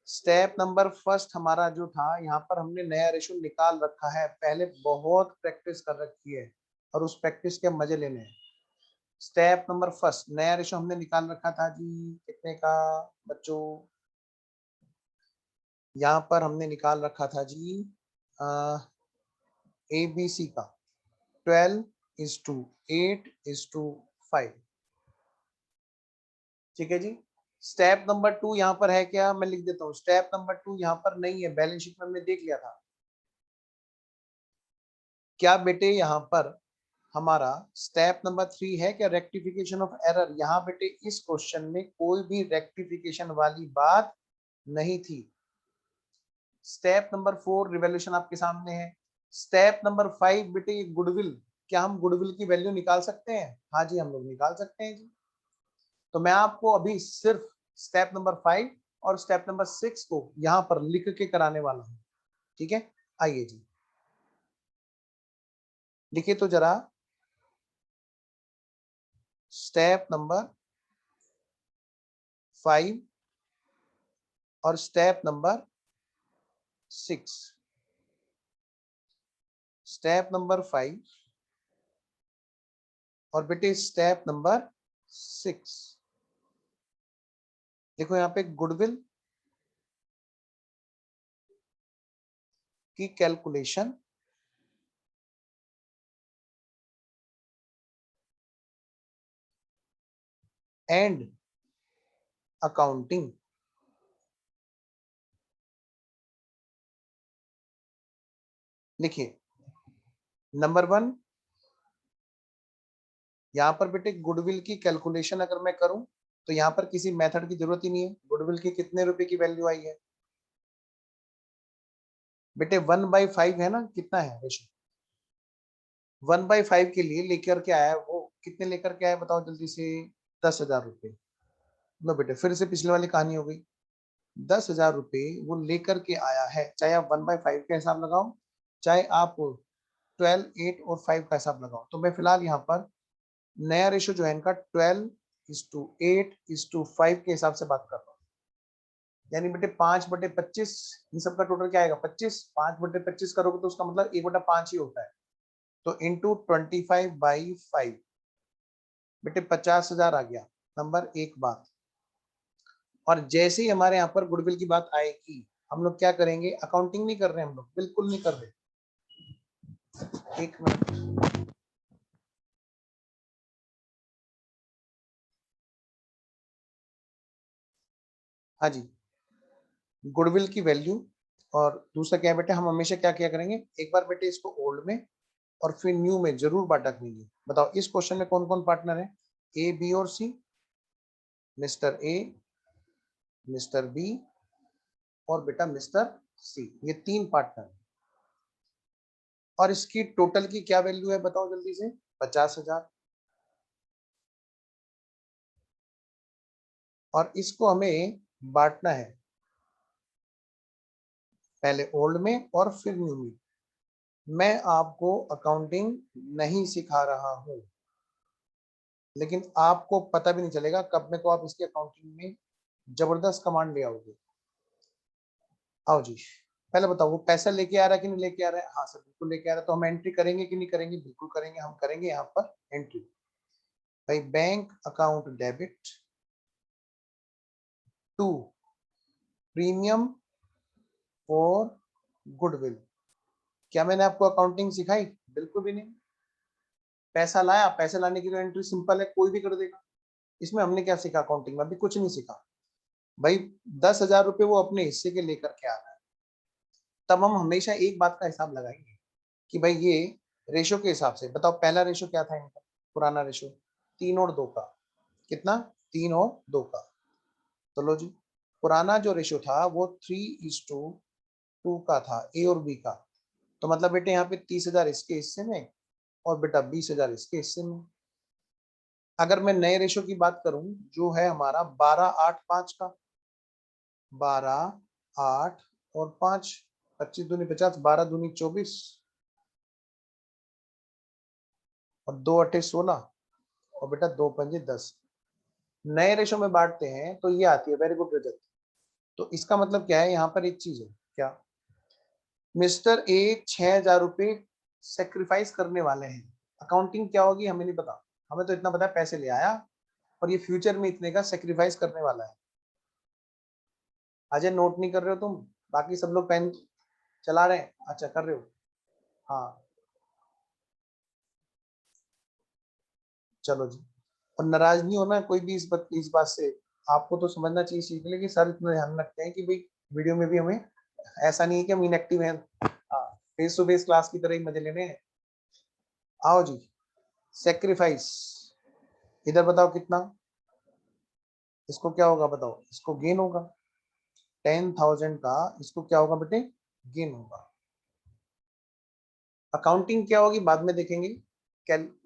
S1: स्टेप नंबर फर्स्ट हमारा जो था, यहाँ पर हमने नया रेशो निकाल रखा है, पहले बहुत प्रैक्टिस कर रखी है और उस प्रैक्टिस के मजे लेने हैं। स्टेप नंबर फर्स्ट नया रेशो हमने निकाल रखा था जी, कितने का बच्चों? यहाँ पर हमने निकाल रखा था जी ABC का 12:8:5। ठीक है जी। स्टेप नंबर 2 यहाँ पर है क्या? मैं लिख देता हूँ, स्टेप नंबर 2 यहाँ पर नहीं है, बैलेंस शीट में हमने देख लिया था। क्या बेटे यहाँ पर हमारा स्टेप नंबर 3 है क्या, रेक्टिफिकेशन ऑफ एरर? यहाँ बेटे इस क्वेश्चन में कोई भी रेक्टिफिकेशन वाली बात नहीं थी। स्टेप नंबर 4 रिवैल्यूएशन आपके सामने है। स्टेप नंबर 5 बेटे ये गुडविल, क्या हम गुडविल की वैल्यू निकाल सकते हैं? हाँ जी, हम लोग निकाल सकते हैं जी। तो मैं आपको अभी सिर्फ स्टेप नंबर 5 और स्टेप नंबर 6 को यहां पर लिख के कराने वाला हूं। ठीक है, आइए जी, लिखिए तो जरा। स्टेप नंबर 5 और स्टेप नंबर 6। स्टेप नंबर 5 और बेटे स्टेप नंबर 6। देखो यहाँ पे गुडविल की कैलकुलेशन एंड अकाउंटिंग। लिखिए नंबर 1, यहाँ पर बेटे गुडविल की कैलकुलेशन अगर मैं करूं तो यहाँ पर किसी मेथड की जरूरत ही नहीं है। गुडविल की कितने रुपए की वैल्यू आई है बेटे? 1/5 है ना, कितना है रेशो? 1/5 के लिए लेकर के आया वो, कितने लेकर के आया बताओ जल्दी से? 10,000 रुपए। लो बेटे फिर से पिछले वाली कहानी हो गई। 10,000 रुपए वो लेकर के आया है, चाहे आप 1/5 का हिसाब लगाओ, चाहे आप 12, 8 और 5 का हिसाब लगाओ। तो मैं फिलहाल यहाँ पर नया रेशो जो है इनका 12:8:5 के हिसाब से बात कर रहा हूँ। यानी बेटे 5/25, इन सब का टोटल क्या आएगा? 25। 5/25 करोगे तो उसका मतलब 1/5 ही होता है। तो इंटू 25/5 बेटे 50,000 आ गया। नंबर 1 बात। और जैसे ही हमारे यहाँ पर गुडविल की बात आएगी, हम लोग क्या करेंगे? अकाउंटिंग नहीं कर रहे, हम लोग बिल्कुल नहीं कर रहे। एक मिनट, हाँ जी, गुडविल की वैल्यू। और दूसरा क्या है बेटे, हम हमेशा क्या किया करेंगे, एक बार बेटे इसको ओल्ड में और फिर न्यू में जरूर बांटा करेंगे। बताओ इस क्वेश्चन में कौन कौन पार्टनर है? ए, बी और सी। मिस्टर ए, मिस्टर बी और बेटा मिस्टर सी, ये 3 पार्टनर। और इसकी टोटल की क्या वैल्यू है बताओ जल्दी से? 50,000। और इसको हमें बांटना है पहले ओल्ड में और फिर न्यू में। मैं आपको अकाउंटिंग नहीं सिखा रहा हूं, लेकिन आपको पता भी नहीं चलेगा कब में को आप इसकी अकाउंटिंग में जबरदस्त कमांड ले आओगे। आओ जी, पहले बताओ वो पैसा लेके आ रहा है कि नहीं लेके आ रहा है? हाँ सर बिल्कुल लेके आ रहा है। तो हम एंट्री करेंगे कि नहीं करेंगे? बिल्कुल करेंगे। हम करेंगे यहाँ पर एंट्री, भाई bank account debit to premium for goodwill. क्या मैंने आपको अकाउंटिंग सिखाई? बिल्कुल भी नहीं। पैसा लाया, पैसे लाने की तो एंट्री सिंपल है, कोई भी कर देगा। इसमें हमने क्या सीखा अकाउंटिंग में? अभी कुछ नहीं सीखा भाई। 10,000 रुपए वो अपने हिस्से के लेकर के आ रहा है। तब हम हमेशा एक बात का हिसाब लगाएंगे कि भाई ये रेशो के हिसाब से बताओ, पहला रेशो क्या था इनका? पुराना रेशो 3 और 2 का। कितना? 3 और 2 का। तो लो जी, पुराना जो रेशो था वो 3:2 का था, ए और बी का। तो मतलब बेटे यहाँ पे 30,000 इसके हिस्से में और बेटा 20,000 इसके हिस्से में। अगर मैं नए रेशो की बात करूं जो है हमारा 12:8:5 का, 12:8 और 5, 25 दूनी 50, 12 दूनी 24 और 2 8 16 और बेटा 2 5 10। नए रेशो में बांटते हैं तो ये आती है। वेरी गुड रजत। तो इसका मतलब क्या है, यहाँ पर एक चीज है क्या, मिस्टर ए 6,000 रुपए सेक्रीफाइस करने वाले हैं। अकाउंटिंग क्या होगी हमें नहीं पता, हमें तो इतना पता है पैसे ले आया और ये फ्यूचर में इतने का सेक्रीफाइस करने वाला है। अजय नोट नहीं कर रहे हो तुम? बाकी सब लोग पेन चला रहे हैं, अच्छा कर रहे हो। हाँ चलो जी, और नाराज नहीं होना कोई भी इस बात से। आपको तो समझना चाहिए, सीख ले कि सर इतना ध्यान रखते हैं कि भाई वीडियो में भी हमें ऐसा नहीं है कि हम इनएक्टिव हैं। हाँ, फेस टू फेस क्लास की तरह ही मजे लेने हैं। आओ जी, सेक्रीफाइस इधर बताओ कितना? इसको क्या होगा बताओ? इसको गेन होगा। 10,000 का इसको क्या होगा बेटे, गेन होगा। अकाउंटिंग क्या होगी बाद में देखेंगे,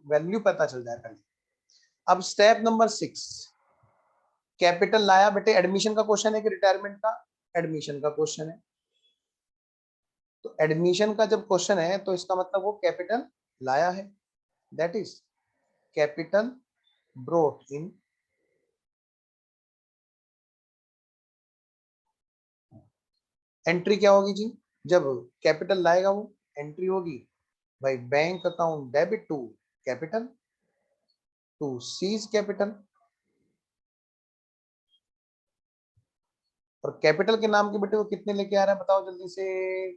S1: वैल्यू पता चल जाए पहले। अब स्टेप नंबर 6, कैपिटल लाया बेटे, एडमिशन का क्वेश्चन है कि रिटायरमेंट का, एडमिशन का क्वेश्चन है। तो एडमिशन का जब क्वेश्चन है तो इसका मतलब वो कैपिटल लाया है, that is capital brought in. Entry क्या होगी जी, जब कैपिटल लाएगा वो एंट्री होगी भाई, bank account debit to capital to C's capital. और कैपिटल के नाम के बेटे वो कितने लेके आ रहा है बताओ जल्दी से,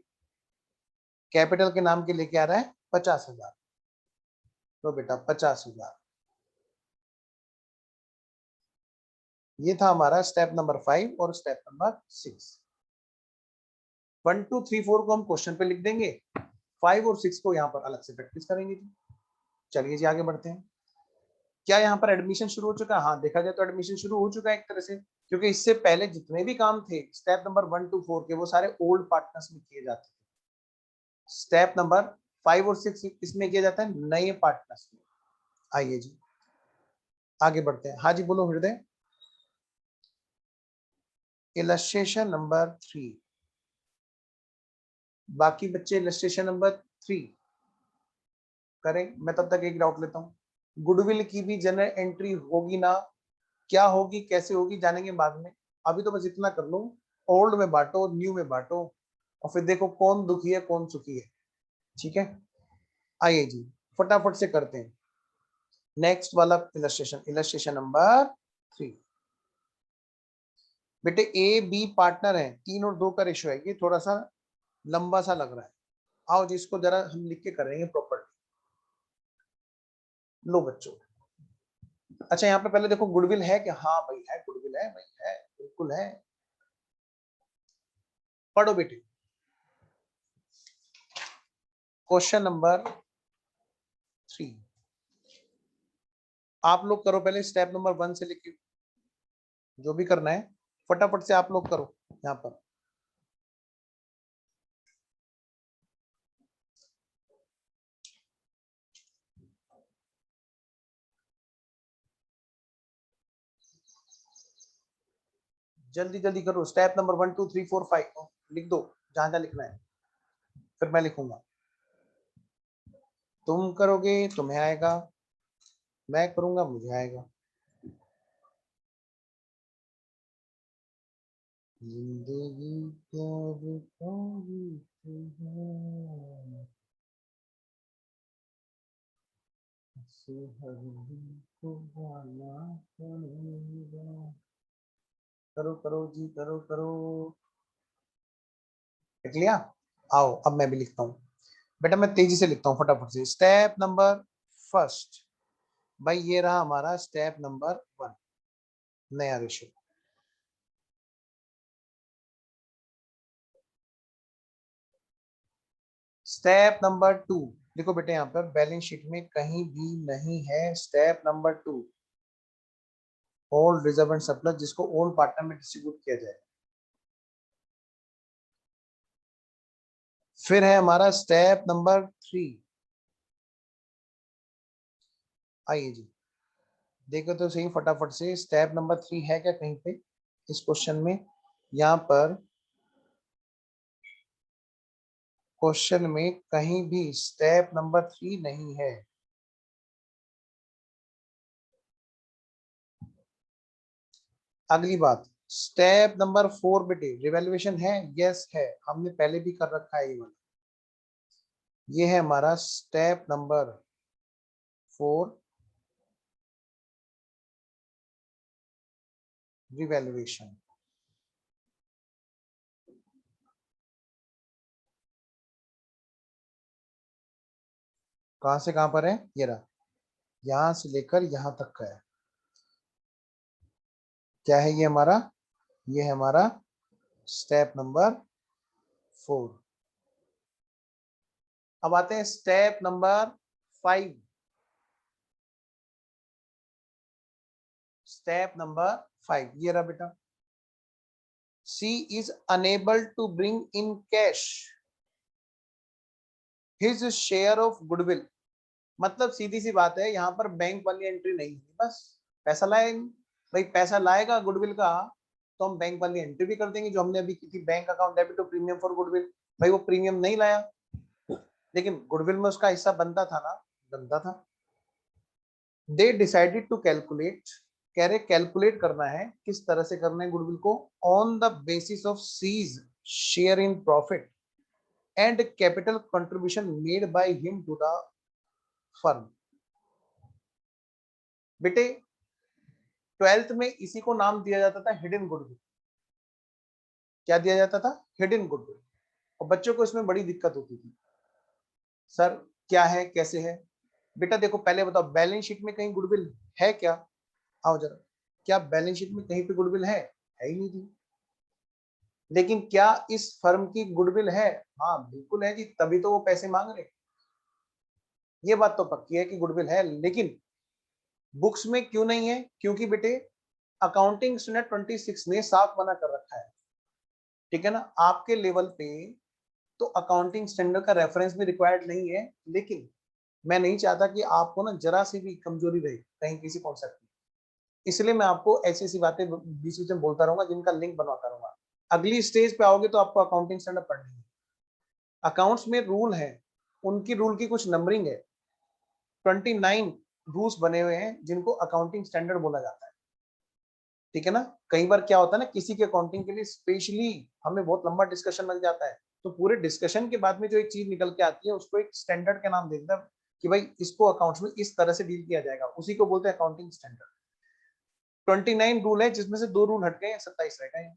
S1: कैपिटल के नाम के लेके आ रहा है 50,000। तो बेटा 50,000, ये था हमारा स्टेप नंबर 5 और स्टेप नंबर 6। 1 2 3 4 को हम क्वेश्चन पे लिख देंगे, 5 और 6 को यहाँ पर अलग से प्रैक्टिस करेंगे जी। चलिए जी आगे बढ़ते हैं। क्या यहाँ पर एडमिशन शुरू हो चुका है? हाँ, देखा जाए तो एडमिशन शुरू हो चुका है एक तरह से, क्योंकि इससे पहले जितने भी काम थे स्टेप नंबर 1 to 4 के, वो सारे ओल्ड पार्टनर्स में किए जाते थे। स्टेप नंबर 5 और 6 इसमें किया जाता है नए पार्टनर्स में। आइए जी आगे बढ़ते हैं। हाँ जी बोलो हृदय। इलस्ट्रेशन नंबर 3, बाकी बच्चे इलस्ट्रेशन नंबर 3 करें, मैं तब तक एक डाउट लेता हूँ। गुडविल की भी जनरल एंट्री होगी ना, क्या होगी कैसे होगी जानेंगे बाद में। अभी तो बस इतना कर लो, ओल्ड में बांटो न्यू में बांटो, और फिर देखो कौन दुखी है कौन सुखी है। ठीक है, आइए जी फटाफट से करते हैं नेक्स्ट वाला इलस्ट्रेशन, इलस्ट्रेशन नंबर 3। बेटे ए बी पार्टनर है, 3 और 2 का रेशियो है, ये थोड़ा सा लंबा सा लग रहा है। आओ जी इसको जरा हम लिख के करेंगे प्रॉपर्ली। लो बच्चों, अच्छा यहाँ पे पहले देखो गुडविल है क्या, हाँ भाई है, गुडविल है भाई, है बिल्कुल है। पढ़ो बेटे, क्वेश्चन नंबर 3 आप लोग करो पहले, स्टेप नंबर 1 से लेके जो भी करना है फटाफट से आप लोग करो यहाँ पर। जल्दी जल्दी करो, स्टेप नंबर 1 2 3 4 5 लिख दो, जहां जहां लिखना है, फिर मैं लिखूंगा। तुम करोगे तुम्हें आएगा, मैं करूंगा मुझे आएगा। जिंदगी प्यार का गीत है, इसे हर दिल को गाना पड़ेगा। करो करो जी करो करो, लिख लिया। आओ अब मैं भी लिखता हूँ बेटा, मैं तेजी से लिखता हूँ फटाफट से। स्टेप नंबर फर्स्ट, भाई ये रहा हमारा स्टेप नंबर 1, नया रेशियो। स्टेप नंबर 2, देखो बेटे यहाँ पर बैलेंस शीट में कहीं भी नहीं है step number 2, old reserve and surplus, जिसको ओल्ड पार्टनर में डिस्ट्रीब्यूट किया जाए। फिर है हमारा स्टेप नंबर 3, आइए जी देखो तो सही फटाफट से, स्टेप नंबर 3 है क्या कहीं पे इस क्वेश्चन में? यहाँ पर क्वेश्चन में कहीं भी स्टेप नंबर 3 नहीं है। अगली बात, स्टेप नंबर 4 बेटे रिवैल्यूएशन है, यस है, हमने पहले भी कर रखा है ये वाला। ये है हमारा स्टेप नंबर 4, रिवैल्यूएशन। कहां से कहां पर है, ये रहा, यहां से लेकर यहां तक का है। क्या है ये हमारा, ये है हमारा स्टेप नंबर 4। अब आते हैं स्टेप नंबर 5, स्टेप नंबर 5 ये रहा बेटा, she is enable to bring in cash his share of goodwill. मतलब सीधी सी बात है, यहाँ पर बैंक वाली एंट्री नहीं है, बस पैसा लाएंगे। भाई पैसा लाएगा गुडविल का, तो हम बैंक वाली एंट्री भी कर देंगे जो हमने अभी की थी, bank account debit to premium for goodwill. भाई वो प्रीमियम नहीं लाया, लेकिन गुडविल में उसका हिस्सा बनता था ना, बनता था। दे डिसाइडेड टू कैलकुलेट, कह रहे कैलकुलेट करना है, किस तरह से करना है गुडविल को, on the basis of C's share in profit and capital contribution made by him to the firm. बेटे 12th में इसी को नाम दिया जाता था हिडन गुडविल। क्या दिया जाता था? Hidden goodwill. और बच्चों को इसमें बड़ी दिक्कत होती थी, सर क्या है, कैसे है। बेटा देखो पहले बताओ, बैलेंस शीट में कहीं गुडविल है क्या? आओ जरा, क्या बैलेंस शीट में कहीं पे गुडविल है ही नहीं थी। लेकिन क्या इस फर्म की गुडविल है? हाँ बिल्कुल है जी, तभी तो वो पैसे मांग रहे। ये बात तो पक्की है कि गुडविल है, लेकिन बुक्स में क्यों नहीं है? क्योंकि बेटे अकाउंटिंग स्टैंडर्ड 26 ने साफ मना कर रखा है, ठीक है ना। आपके लेवल पे तो अकाउंटिंग स्टैंडर्ड का रेफरेंस भी रिक्वायर्ड नहीं है, लेकिन मैं नहीं चाहता कि आपको ना जरा सी भी कमजोरी रहे कहीं किसी कॉन्सेप्ट में, इसलिए मैं आपको ऐसी ऐसी बातें बीच बीच में बोलता रहूंगा, जिनका लिंक बनवाता रहूंगा। अगली स्टेज पे आओगे तो आपको अकाउंटिंग स्टैंडर्ड पढ़नी है। अकाउंट्स में रूल है, उनकी रूल की कुछ नंबरिंग है। 29 रूल्स बने हुए हैं जिनको अकाउंटिंग स्टैंडर्ड बोला जाता है, ठीक है ना। कई बार क्या होता है ना, किसी के अकाउंटिंग के लिए स्पेशली हमें बहुत लंबा डिस्कशन लग जाता है, तो पूरे डिस्कशन के बाद में जो एक चीज निकल के आती है उसको एक स्टैंडर्ड का नाम देता है, कि भाई इसको अकाउंट्स में इस तरह से डील किया जाएगा, उसी को बोलते हैं अकाउंटिंग स्टैंडर्ड। 29 रूल है, जिसमें से 2 रूल हट गए, 27 रह गए,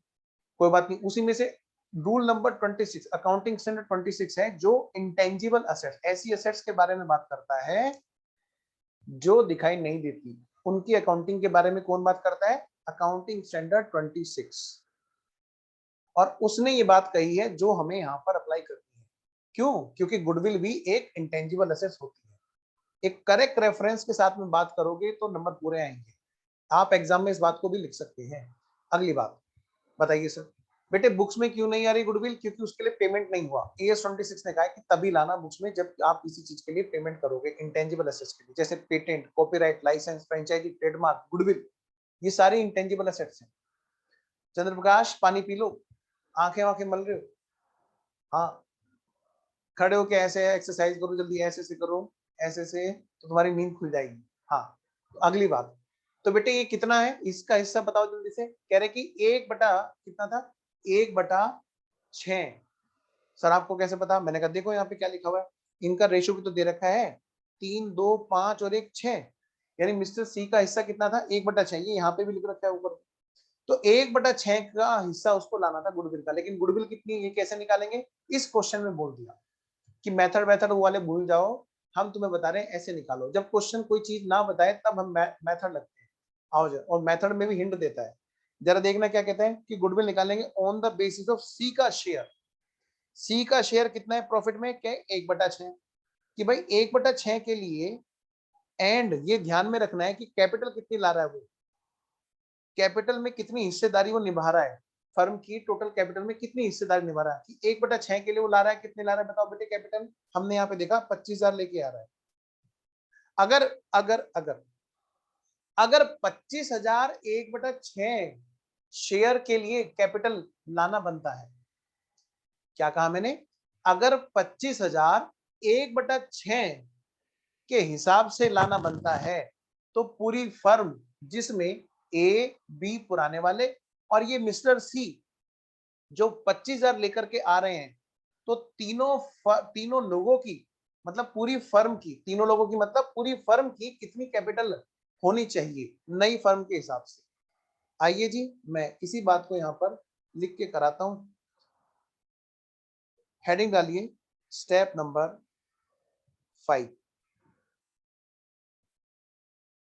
S1: कोई बात नहीं। उसी में से रूल नंबर 26, अकाउंटिंग स्टैंडर्ड 26 है, जो इंटेंजिबल असेट्स, ऐसी असेट्स के बारे में बात करता है जो दिखाई नहीं देती, उनकी अकाउंटिंग के बारे में कौन बात करता है? Accounting standard 26। और उसने ये बात कही है जो हमें यहाँ पर अप्लाई करनी है। क्यों? क्योंकि गुडविल भी एक इंटेंजिबल असेट्स होती है। एक करेक्ट रेफरेंस के साथ में बात करोगे तो नंबर पूरे आएंगे। आप एग्जाम में इस बात को भी लिख सकते हैं। अगली बात बताइए सर, बेटे बुक्स में क्यों नहीं आ रही गुडविल? क्योंकि उसके लिए पेमेंट नहीं हुआ। एएस 26 ने कहा है कि तभी लाना बुक्स में जब आप किसी चीज के लिए पेमेंट करोगे, इंटेंजिबल एसेट्स के लिए, जैसे patent, copyright, licence, franchise, trademark, goodwill, ये सारे इंटेंजिबल एसेट्स हैं। चंद्रप्रकाश पानी पी लो, आंखें वाखें मल रहे हो? हाँ, खड़े होके ऐसे एक्सरसाइज करो, जल्दी ऐसे से करो, ऐसे से, तो तुम्हारी नींद खुल जाएगी। हाँ, तो अगली बात, तो बेटे ये कितना है, इसका हिस्सा बताओ जल्दी से। कह रहे कि 1 बटा कितना था? 1/6। सर आपको कैसे पता? मैंने कहा देखो यहाँ पे क्या लिखा हुआ है, इनका रेशियो भी तो दे रखा है, 3, 2, 5 और 1, 6। यानी मिस्टर सी का हिस्सा कितना था? 1/6। ये यहाँ पे भी लिख रखा है ऊपर। तो 1/6 का हिस्सा उसको लाना था गुडविल का, लेकिन गुडविल कितनी, ये कैसे निकालेंगे? इस क्वेश्चन में बोल दिया कि मेथड मेथड वाले भूल जाओ, हम तुम्हें बता रहे हैं ऐसे निकालो। जब क्वेश्चन कोई चीज ना बताए तब हम मेथड लगते हैं। आओ जाओ, और मेथड में भी हिंट देता है। जरा देखना क्या कहते हैं कि गुडविल निकालेंगे ऑन द बेसिस ऑफ सी का शेयर। सी का शेयर कितना है प्रॉफिट में? क्या? 1/6। कि भाई 1/6 के लिए, एंड ये ध्यान में रखना है कि कैपिटल कितनी ला रहा है वो, कैपिटल में कितनी हिस्सेदारी वो निभा रहा है, फर्म की टोटल कैपिटल में कितनी हिस्सेदारी निभा रहा है। कि 1/6 के लिए वो ला रहा है, कितने ला रहा है बताओ बेटे? कैपिटल हमने यहाँ पे देखा 25,000 लेके आ रहा है। अगर अगर अगर अगर 25,000 1/6 शेयर के लिए कैपिटल लाना बनता है, क्या कहा मैंने? अगर 25,000 1/6 के हिसाब से लाना बनता है, तो पूरी फर्म, जिसमें ए बी पुराने वाले और ये मिस्टर सी जो 25,000 लेकर के आ रहे हैं, तो तीनों लोगों की, मतलब पूरी फर्म की, तीनों लोगों की मतलब पूरी फर्म की कितनी कैपिटल होनी चाहिए नई फर्म के हिसाब से। आइए जी, मैं इसी बात को यहाँ पर लिख के कराता हूं। हेडिंग डालिए, स्टेप नंबर 5,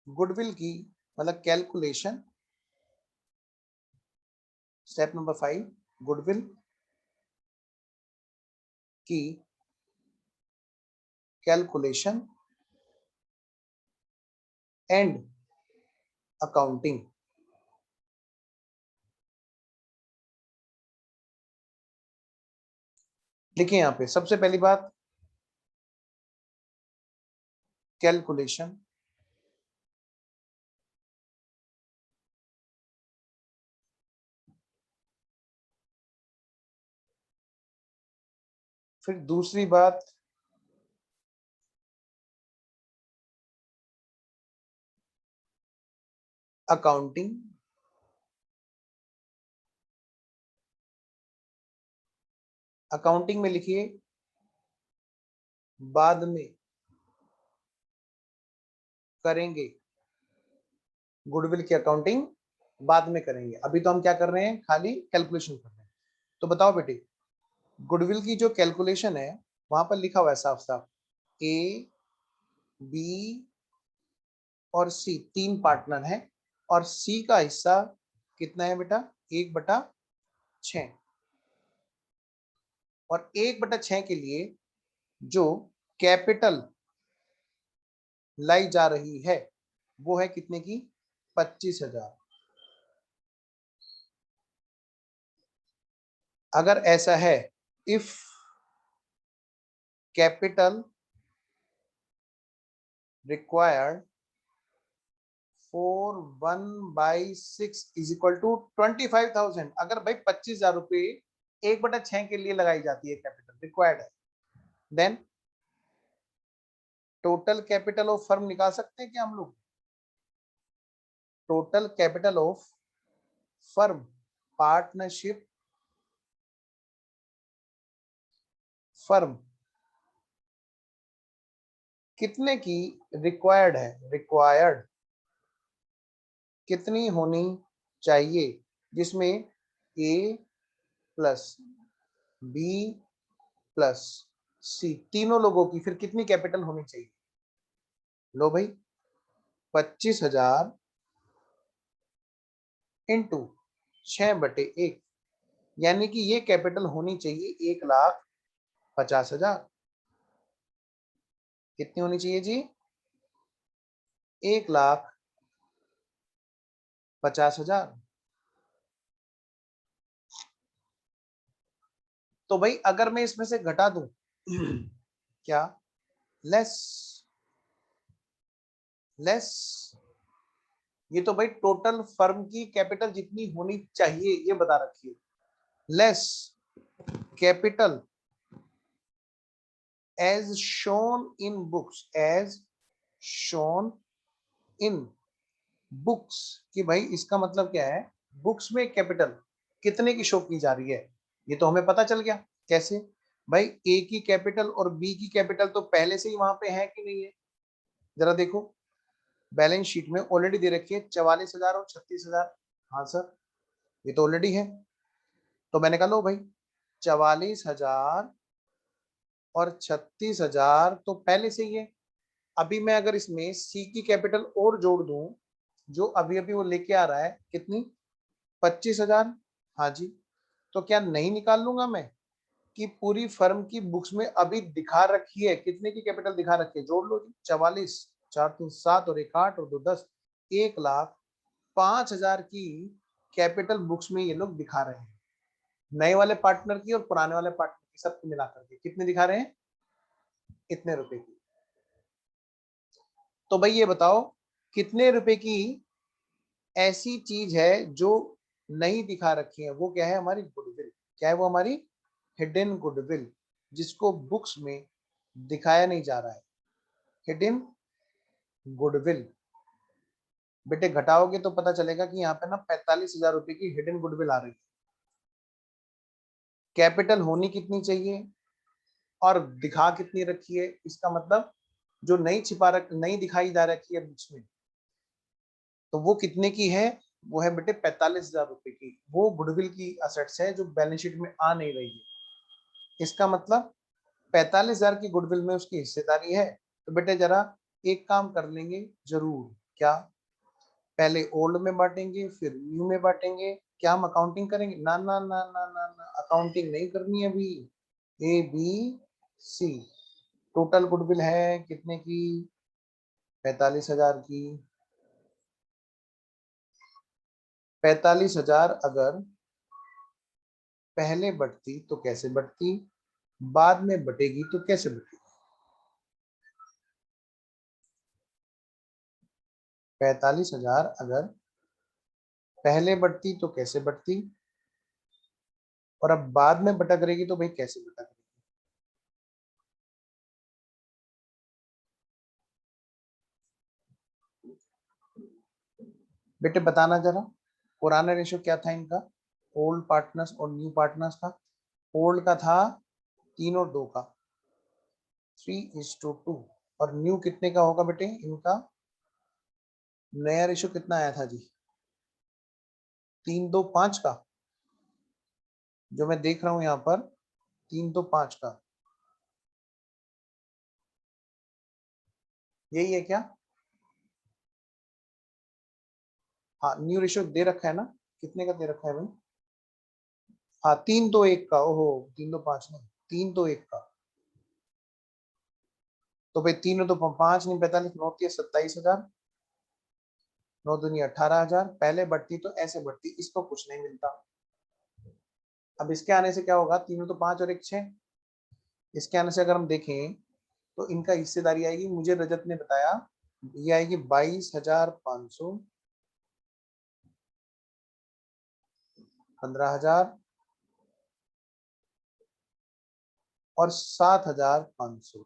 S1: गुडविल की मतलब कैलकुलेशन। स्टेप नंबर 5, गुडविल की कैलकुलेशन एंड अकाउंटिंग। लिखिए यहाँ पे सबसे पहली बात कैलकुलेशन, फिर दूसरी बात अकाउंटिंग, अकाउंटिंग में लिखिए बाद में करेंगे, गुडविल की अकाउंटिंग बाद में करेंगे, अभी तो हम क्या कर रहे हैं, खाली कैलकुलेशन कर रहे हैं। तो बताओ बेटे, गुडविल की जो कैलकुलेशन है वहां पर लिखा हुआ है साफ साफ ए बी और सी तीन पार्टनर हैं, और सी का हिस्सा कितना है बेटा, 1/6। और 1/6 के लिए जो कैपिटल लाई जा रही है वो है कितने की, 25,000। अगर ऐसा है, if capital required for 1/6 is equal to 25,000, अगर भाई 25,000 रुपये 1/6 के लिए लगाई जाती है, कैपिटल रिक्वायर्ड है, then total capital of firm निकाल सकते हैं क्या हम लोग, total capital of firm partnership firm कितने की रिक्वायर्ड है, रिक्वायर्ड कितनी होनी चाहिए, जिसमें A plus B plus C तीनों लोगों की फिर कितनी कैपिटल होनी चाहिए, लो भाई 25,000 इंटू 6/1, यानी कि ये कैपिटल होनी चाहिए 1,50,000। कितनी होनी चाहिए जी, 1,50,000। तो भाई अगर मैं इसमें से घटा दूं क्या, लेस, लेस, ये तो भाई टोटल फर्म की कैपिटल जितनी होनी चाहिए ये बता रखी है, less capital as shown in books, as shown in books, कि भाई इसका मतलब क्या है, बुक्स में कैपिटल कितने की शो की जा रही है, ये तो हमें पता चल गया। कैसे भाई, ए की कैपिटल और बी की कैपिटल तो पहले से ही वहां पे है कि नहीं है, जरा देखो बैलेंस शीट में ऑलरेडी दे रखी है 44,000 और 36,000। हाँ सर, ये तो ऑलरेडी है, तो मैंने कहा लो भाई 44,000 और 36,000 तो पहले से ही है। अभी मैं अगर इसमें सी की कैपिटल और जोड़ दूं, जो अभी अभी वो लेके आ रहा है कितनी, 25,000। हाँ जी, तो क्या नहीं निकाल लूंगा मैं कि पूरी फर्म की बुक्स में अभी दिखा रखी है कितने की कैपिटल दिखा रखी है, जोड़ लो जी 44, 4 3 7 और 1 8 और 2 10, 1,05,000 की कैपिटल बुक्स में ये लोग दिखा रहे हैं, नए वाले पार्टनर की और पुराने वाले पार्टनर की सबको मिलाकर के कितने दिखा रहे हैं, इतने रुपए की। तो भाई ये बताओ कितने रुपए की ऐसी चीज है जो नहीं दिखा रखी है, वो क्या है, हमारी गुडविल। क्या है वो, हमारी हिडन गुडविल, जिसको बुक्स में दिखाया नहीं जा रहा है, हिडन गुडविल। बेटे घटाओगे तो पता चलेगा कि यहाँ पे ना 45,000 रुपए की हिडन गुडविल आ रही है। कैपिटल होनी कितनी चाहिए और दिखा कितनी रखी है, इसका मतलब जो नहीं छिपा रख नहीं दिखाई जा रखी है बुक्स में, तो वो कितने की है, वो है बेटे 45,000 रुपए की, वो गुडविल की असेट्स है जो बैलेंस शीट में आ नहीं रही है। इसका मतलब 45,000 की गुडविल में उसकी हिस्सेदारी है। तो बेटे जरा एक काम कर लेंगे जरूर, क्या, पहले ओल्ड में बांटेंगे फिर न्यू में बांटेंगे, क्या हम अकाउंटिंग करेंगे, ना ना ना ना ना ना, अकाउंटिंग नहीं करनी है अभी। A B C, total goodwill है कितने की, 45,000 की। 45,000 अगर पहले बढ़ती तो कैसे बढ़ती, बाद में बटेगी तो कैसे बटेगी? 45,000 अगर पहले बढ़ती तो कैसे बढ़ती, और अब बाद में भटक रहेगी तो भाई कैसे भटक रहेगी? बेटे बताना जरा, पुराना रेशियो क्या था इनका, ओल्ड पार्टनर्स और न्यू पार्टनर्स का? ओल्ड का था 3 और 2 का 3:2, और न्यू कितने का होगा बेटे इनका? नया रेशियो कितना आया था जी? 3:2:5 का, जो मैं देख रहा हूं यहाँ पर 3:2:5 का, यही है क्या? हाँ, न्यू रेशियो दे रखा है ना, कितने का दे रखा है भाई? हाँ 3:2:1 का, ओहो 3:2:5 नहीं, 3:2:1 का। तो भाई 3:2:5 नहीं, 45, 9:27,000, 9×2=18,000। पहले बढ़ती तो ऐसे बढ़ती, इसको कुछ नहीं मिलता। अब इसके आने से क्या होगा, 3:5 और 1 6, इसके आने से अगर हम देखें तो इनका हिस्सेदारी आएगी, मुझे रजत ने बताया ये आएगी 22,500, 15,000 और 7,500।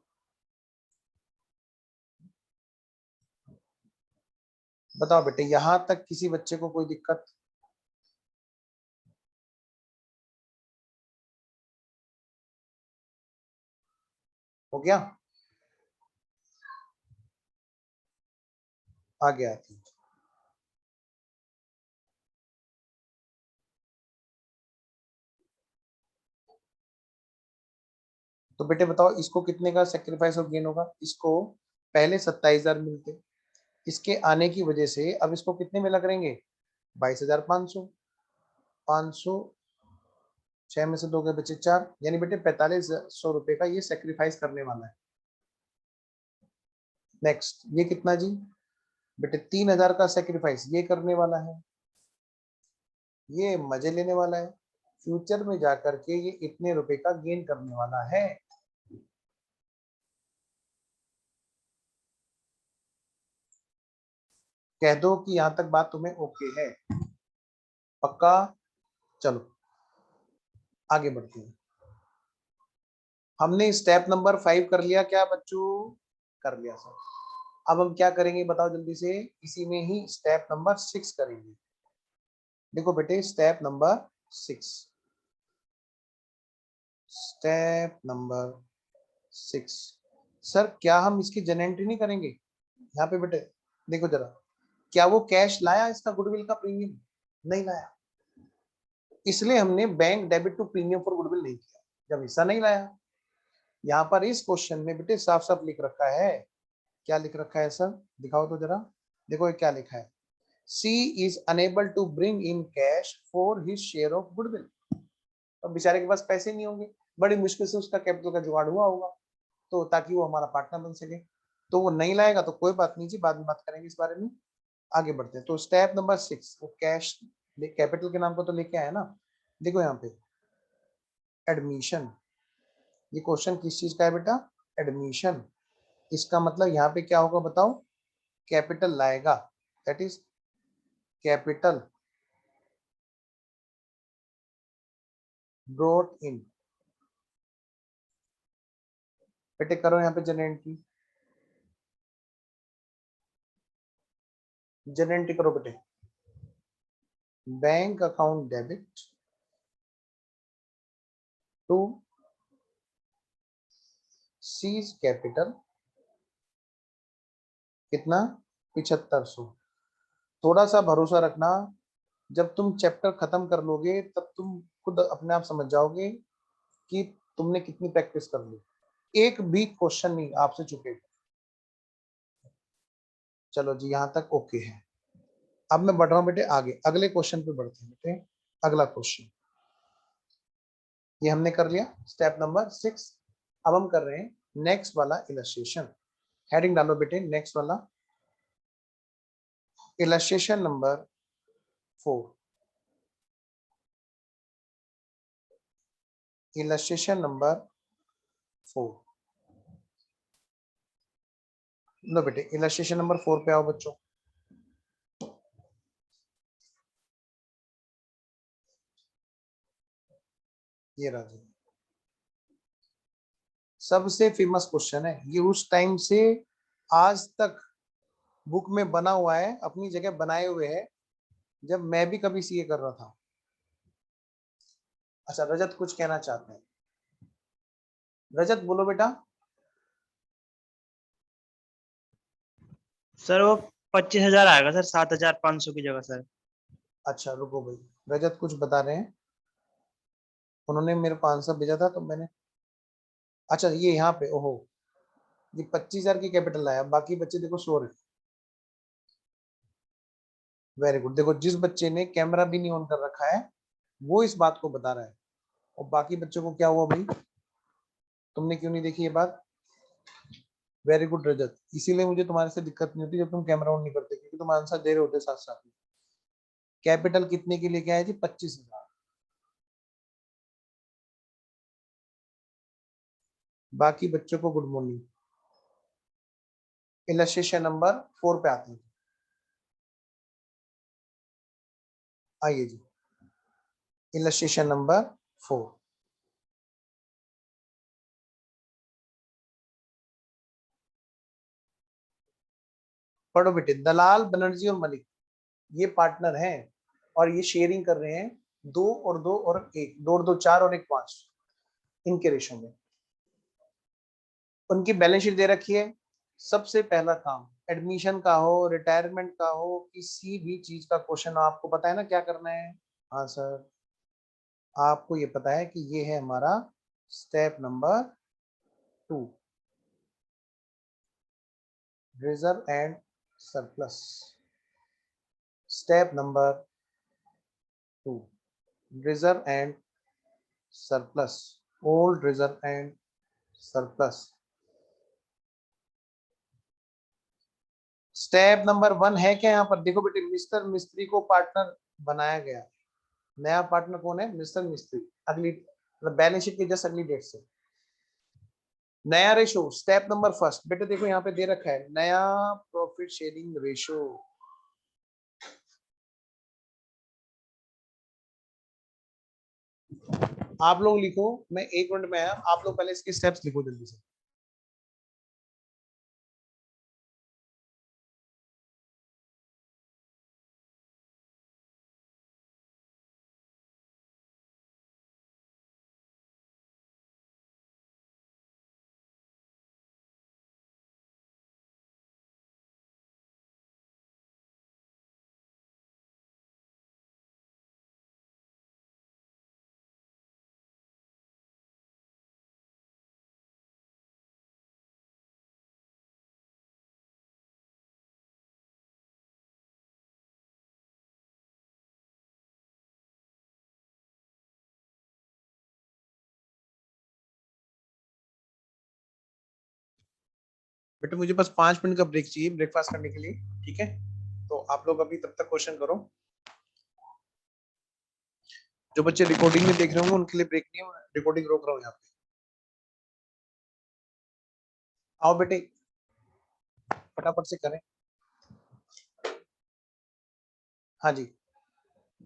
S1: बताओ बेटे, यहां तक किसी बच्चे को कोई दिक्कत? हो गया? आगे आती है। तो बेटे बताओ इसको कितने का सेक्रीफाइस और गेन होगा? इसको पहले 27,000 मिलते, इसके आने की वजह से अब इसको कितने में लग रहेंगे? 22,500, 500, 6 में से 2 के बचे 4, यानी बेटे 4500 रुपए का ये सेक्रीफाइस करने वाला है। नेक्स्ट ये कितना जी? बेटे 3,000 का सेक्रीफाइस ये करने वाला है, ये मजे लेने वाला है, फ्यूचर में जाकर के ये इतने रुपए का गेन करने वाला है। कह दो कि यहां तक बात तुम्हें ओके है, पक्का? चलो आगे बढ़ते हैं। हमने स्टेप नंबर 5 कर लिया क्या बच्चों? कर लिया सर। अब हम क्या करेंगे बताओ जल्दी से, इसी में ही स्टेप नंबर 6 करेंगे। देखो बेटे step number 6, step number 6, sir क्या हम इसकी जनरेंट्री नहीं करेंगे यहाँ पे बेटे? देखो जरा, क्या वो कैश लाया इसका गुडविल का प्रीमियम? नहीं लाया, इसलिए हमने bank debit to premium for goodwill नहीं किया, जब हिस्सा नहीं लाया। यहाँ पर इस क्वेश्चन में बेटे साफ साफ लिख रखा है, क्या लिख रखा है सर? दिखाओ तो जरा, देखो ये क्या लिखा है, she is enable to bring in cash for his share of goodwill. अब बेचारे के पास पैसे नहीं होंगे, बड़ी मुश्किल से उसका कैपिटल का जुगाड़ हुआ होगा, तो ताकि वो हमारा पार्टनर बन सके। तो वो नहीं लाएगा तो कोई बात नहीं जी, बाद में बात करेंगे इस बारे में। आगे बढ़ते हैं। तो स्टेप नंबर 6 वो कैश कैपिटल के नाम को तो लेके आया ना। देखो यहाँ पे एडमिशन, ये क्वेश्चन किस चीज का है बेटा? एडमिशन। इसका मतलब यहाँ पे क्या होगा बताओ? कैपिटल लाएगा, that is capital brought in. बेटे करो यहाँ पे जनरेंट्री, जनरेंट्री करो बेटे। Bank account debit to C's capital, कितना? 7500। थोड़ा सा भरोसा रखना, जब तुम चैप्टर खत्म कर लोगे तब तुम खुद अपने आप समझ जाओगे कि तुमने कितनी प्रैक्टिस कर ली। एक भी क्वेश्चन नहीं आपसे चुकेगा। चलो जी यहाँ तक ओके है। अब मैं बढ़ रहा हूँ बेटे आगे, अगले क्वेश्चन पे बढ़ते हैं बेटे। अगला क्वेश्चन ये हमने कर लिया, स्टेप नंबर 6। अब हम कर रहे हैं नेक्स्ट वाला इलस्ट्रेशन। हेडिंग डालो बेटे नेक्स्ट वाला, इलस्ट्रेशन नंबर 4। Illustration number 4। लो बेटे इलस्ट्रेशन नंबर 4 पे आओ बच्चों। ये रहा जी, सबसे फेमस क्वेश्चन है ये, उस टाइम से आज तक बुक में बना हुआ है, अपनी जगह बनाए हुए है, जब मैं भी कभी सीए कर रहा था। अच्छा रजत कुछ कहना चाहते हैं, रजत बोलो बेटा।
S2: सर वो 25,000 आएगा सर, 7,500 की जगह सर।
S1: अच्छा रुको भाई, रजत कुछ बता रहे हैं, उन्होंने मेरे को आंसर भेजा था तो मैंने, अच्छा ये यहाँ पे ओहो, ये 25,000 की कैपिटल आया, बाकी बच्चे देखो सो रहे। वेरी गुड, देखो जिस बच्चे ने कैमरा भी नहीं ऑन कर रखा है वो इस बात को बता रहा है, और बाकी बच्चों को क्या हुआ भाई, तुमने क्यों नहीं देखी ये बात। वेरी गुड रजत, इसीलिए मुझे तुम्हारे से दिक्कत नहीं होती जब तुम कैमरा ऑन नहीं करते, क्योंकि तुम आंसर दे रहे होते साथ साथ में। कैपिटल कितने की लेके आए जी, 25,000। बाकी बच्चों को गुड मॉर्निंग। इलस्ट्रेशन नंबर 4 पे आते हैं, आइए जी, इलस्ट्रेशन नंबर 4। पढ़ो बेटे, दलाल बनर्जी और मलिक ये पार्टनर हैं, और ये शेयरिंग कर रहे हैं 2 और 2 और 1, 2 और 2 4 और 1 5 इनके रेशो में। उनकी बैलेंस शीट दे रखी है। सबसे पहला काम एडमिशन का हो, रिटायरमेंट का हो, किसी भी चीज का क्वेश्चन आपको पता है ना क्या करना है। हाँ सर, आपको ये पता है कि ये है हमारा step number 2, reserve and surplus. Step number 2, reserve and surplus, old reserve and surplus. Step number 1 है क्या यहाँ पर, देखो बेटे मिस्टर मिस्त्री को पार्टनर बनाया गया, नया पार्टनर कौन है, मिस्टर मिस्त्री, अगली मतलब बैलेंस शीट की जस्ट अगली डेट से। नया रेशो स्टेप नंबर फर्स्ट, बेटे देखो यहाँ पे दे रखा है नया प्रॉफिट शेयरिंग रेशो। आप लोग लिखो, मैं 1 मिनट में आया, आप लोग पहले इसके स्टेप्स लिखो जल्दी से। बेटे मुझे बस 5 मिनट का ब्रेक चाहिए ब्रेकफास्ट करने के लिए, ठीक है। तो आप लोग अभी तब तक क्वेश्चन करो, जो बच्चे रिकॉर्डिंग में देख रहे होंगे उनके लिए ब्रेक नहीं है, रिकॉर्डिंग रोक रहा हूँ यहाँ पे। आओ बेटे फटाफट से करें। हाँ जी,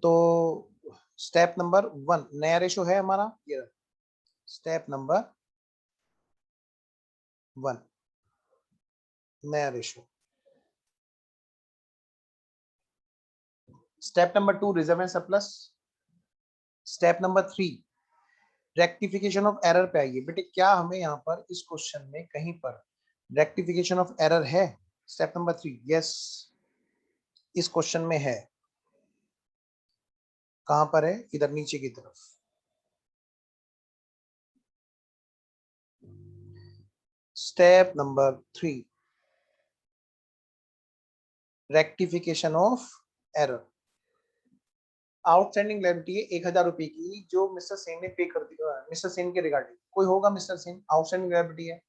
S1: तो स्टेप नंबर 1 नया रेशो है हमारा, ये स्टेप नंबर 1 नया ratio. Step number 2 reserve and surplus. Step number 3 rectification of error पे आइए बेटे, क्या हमें यहाँ पर इस क्वेश्चन में कहीं पर रेक्टिफिकेशन ऑफ एरर है। स्टेप नंबर 3 यस, इस क्वेश्चन में है। कहां पर है, इधर नीचे की तरफ। Step number 3 rectification of error. Outstanding liability है 1,000 रुपए की, जो मिस्टर सेन ने पे कर दी, मिस्टर सेन के रिगार्डिंग कोई होगा मिस्टर सेन, आउटस्टैंडिंग लायबिलिटी है,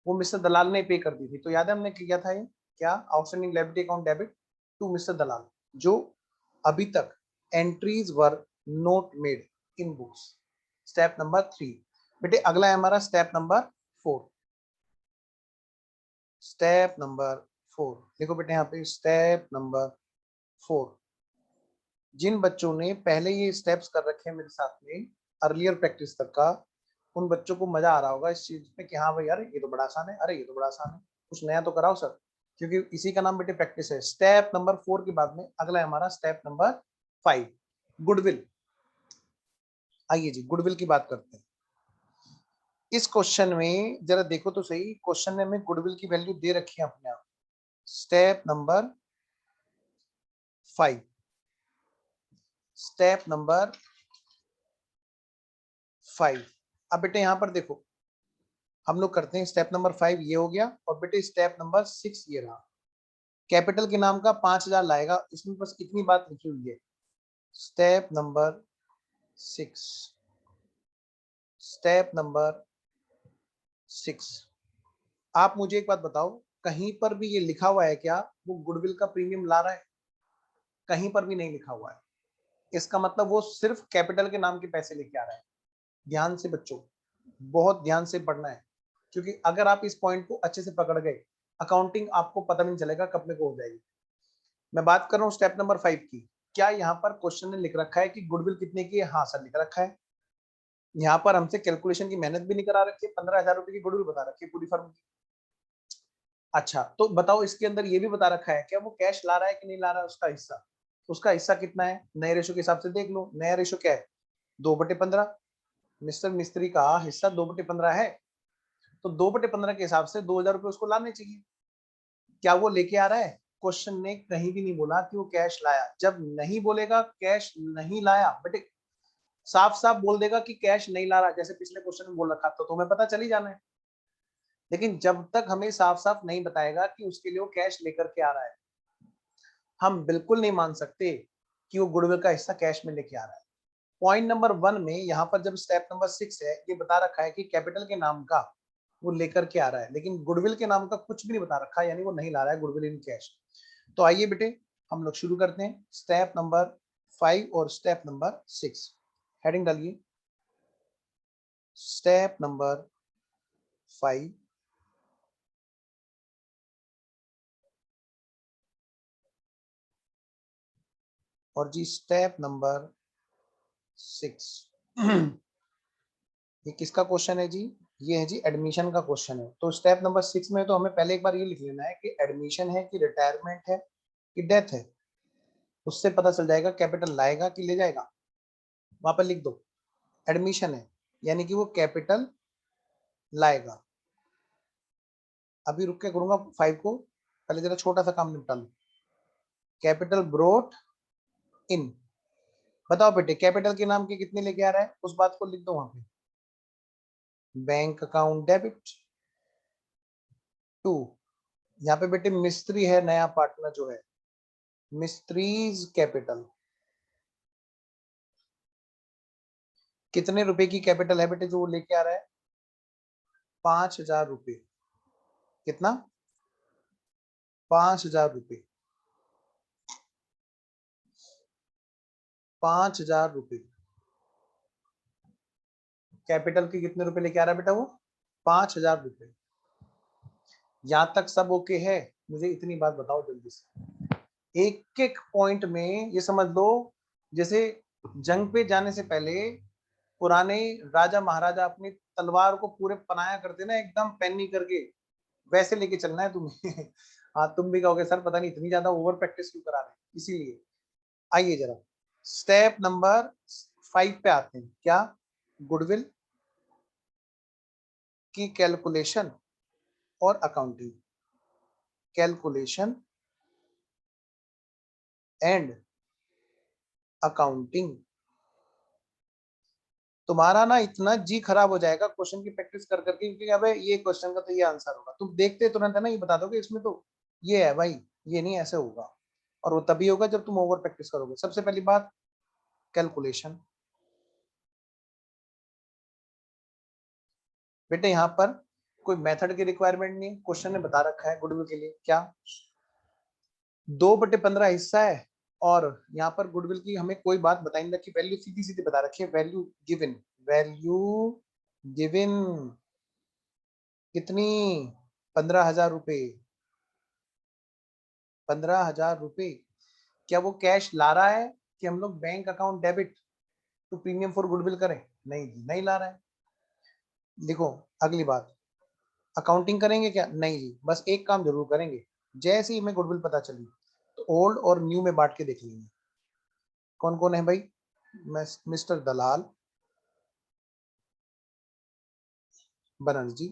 S1: वो मिस्टर दलाल ने पे कर दी थी। तो याद है हमने किया था ये क्या, outstanding liability account debit to mister Dalal, जो अभी तक entries were not made in books. Step number 3 बेटे, अगला है हमारा स्टेप नंबर 4। स्टेप नंबर 4 देखो बेटे यहाँ पे स्टेप नंबर 4। जिन बच्चों ने पहले ये स्टेप्स कर रखे हैं मेरे साथ में अर्लियर प्रैक्टिस तक का, उन बच्चों को मजा आ रहा होगा इस चीज में कि हाँ भाई यार ये तो बड़ा आसान है, अरे ये तो बड़ा आसान है, कुछ नया तो कराओ सर, क्योंकि इसी का नाम बेटे प्रैक्टिस है। स्टेप नंबर 4 के बाद में अगला है हमारा स्टेप नंबर 5, गुडविल। आइए जी गुडविल की बात करते हैं। इस क्वेश्चन में जरा देखो तो सही, क्वेश्चन में हमें गुडविल की वैल्यू दे रखी है अपने आप। Step number 5, step number 5। अब बेटे यहां पर देखो हम लोग करते हैं स्टेप नंबर 5 ये हो गया, और बेटे स्टेप नंबर 6 ये रहा। कैपिटल के नाम का 5000 लाएगा, इसमें बस इतनी बात लिखी हुई है। Step number 6, step number 6। आप मुझे एक बात बताओ, कहीं पर भी ये लिखा हुआ है क्या वो गुडविल का प्रीमियम ला रहा है? कहीं पर भी नहीं लिखा हुआ है। इसका मतलब वो सिर्फ कैपिटल के नाम के पैसे लेके आ रहा है। ध्यान से बच्चों, बहुत ध्यान से पढ़ना है, क्योंकि अगर आप इस पॉइंट को अच्छे से पकड़ गए, अकाउंटिंग आपको पता नहीं चलेगा कब में को हो जाएगी। मैं बात कर रहा हूँ स्टेप नंबर 5 की। क्या यहाँ पर क्वेश्चन ने लिख रखा है कि गुडविल कितने की है? हाँ सर लिख रखा है। यहाँ पर हमसे कैलकुलेशन की मेहनत भी नहीं करा रखी है, 15,000 रुपए की गुडविल बता रखी है पूरी फर्म की। अच्छा तो बताओ इसके अंदर ये भी बता रखा है क्या वो कैश ला रहा है कि नहीं ला रहा है उसका हिस्सा? उसका हिस्सा कितना है नए रेशो के हिसाब से देख लो। नया रेशो क्या है? 2/15। मिस्टर मिस्त्री का हिस्सा 2/15 है, तो 2/15 के हिसाब से 2,000 रुपए उसको लाने चाहिए। क्या वो लेके आ रहा है? क्वेश्चन ने कहीं भी नहीं बोला कि वो कैश लाया। जब नहीं बोलेगा कैश नहीं लाया बेटे, साफ साफ बोल देगा कि कैश नहीं ला रहा, जैसे पिछले क्वेश्चन में बोल रखा, तो तुम्हें पता चल ही जाना है। लेकिन जब तक हमें साफ साफ नहीं बताएगा कि उसके लिए वो कैश लेकर के आ रहा है, हम बिल्कुल नहीं मान सकते कि वो गुडविल का हिस्सा कैश में लेके आ रहा है। पॉइंट नंबर 1 में यहाँ पर जब स्टेप नंबर 6 है, ये बता रखा है कि कैपिटल के नाम का वो लेकर के आ रहा है, लेकिन गुडविल के नाम का कुछ भी नहीं बता रखा, यानी वो नहीं ला रहा है गुडविल इन कैश। तो आइए बेटे हम लोग शुरू करते हैं स्टेप नंबर 5 और स्टेप नंबर 6। हेडिंग डालिए स्टेप नंबर 5 और जी स्टेप नंबर 6। ये किसका क्वेश्चन है जी? ये है जी एडमिशन का क्वेश्चन है। तो स्टेप नंबर 6 में तो हमें पहले एक बार ये लिख लेना है कि एडमिशन है कि रिटायरमेंट है कि डेथ है, उससे पता चल जाएगा कैपिटल लाएगा कि ले जाएगा। वहां पर लिख दो एडमिशन है, यानी कि वो कैपिटल लाएगा। अभी रुक के करूंगा 5 को, पहले जरा छोटा सा काम निपटा लो। कैपिटल ब्रोट इन। बताओ बेटे कैपिटल के नाम के कितने लेके आ रहा है, उस बात को लिख दो वहां पे। Bank account debit to. यहाँ पे बेटे मिस्त्री है नया पार्टनर जो है, मिस्त्रीज कैपिटल। कितने रुपए की कैपिटल है बेटे जो वो लेके आ रहा है? 5,000 रुपए। कितना? 5,000 रुपए। 5,000 रुपए कैपिटल के कितने रुपए लेके आ रहा है बेटा वो? 5,000 रुपए। यहां तक सब ओके है? मुझे इतनी बात बताओ जल्दी से, एक एक पॉइंट में ये समझ लो जैसे जंग पे जाने से पहले पुराने राजा महाराजा अपनी तलवार को पूरे पनाया करते ना एकदम पैनी करके, वैसे लेके चलना है तुम्हें। हाँ तुम भी कहोगे सर पता नहीं इतनी ज्यादा ओवर प्रैक्टिस क्यों करा रहे हैं, इसीलिए। आइए जरा स्टेप नंबर 5 पे आते हैं। क्या? गुडविल की कैलकुलेशन और अकाउंटिंग। Calculation and accounting. तुम्हारा ना इतना जी खराब हो जाएगा क्वेश्चन की प्रैक्टिस कर करके, क्योंकि अबे ये क्वेश्चन का तो ये आंसर होगा, तुम देखते तुरंत है ना ये बता दोगे इसमें तो ये है भाई, ये नहीं ऐसे होगा। और वो तभी होगा जब तुम ओवर प्रैक्टिस करोगे। सबसे पहली बात कैलकुलेशन। बेटे यहाँ पर कोई मेथड की रिक्वायरमेंट नहीं, क्वेश्चन ने बता रखा है गुडविल के लिए क्या 2/15 हिस्सा है, और यहाँ पर गुडविल की हमें कोई बात बताई नहीं रखी, वैल्यू सीधी सीधी बता रखी है, वैल्यू गिवन। वैल्यू गिवन कितनी? 15,000 रुपए। 15,000 रुपए। क्या वो कैश ला रहा है कि हम लोग bank account debit to premium for goodwill करें? नहीं जी, नहीं ला रहा है। देखो अगली बात, अकाउंटिंग करेंगे क्या? नहीं जी, बस एक काम जरूर करेंगे। जैसे ही हमें गुडविल पता चली तो ओल्ड और न्यू में बांट के देख लेंगे। कौन कौन है भाई? मिस्टर दलाल, बनर्जी,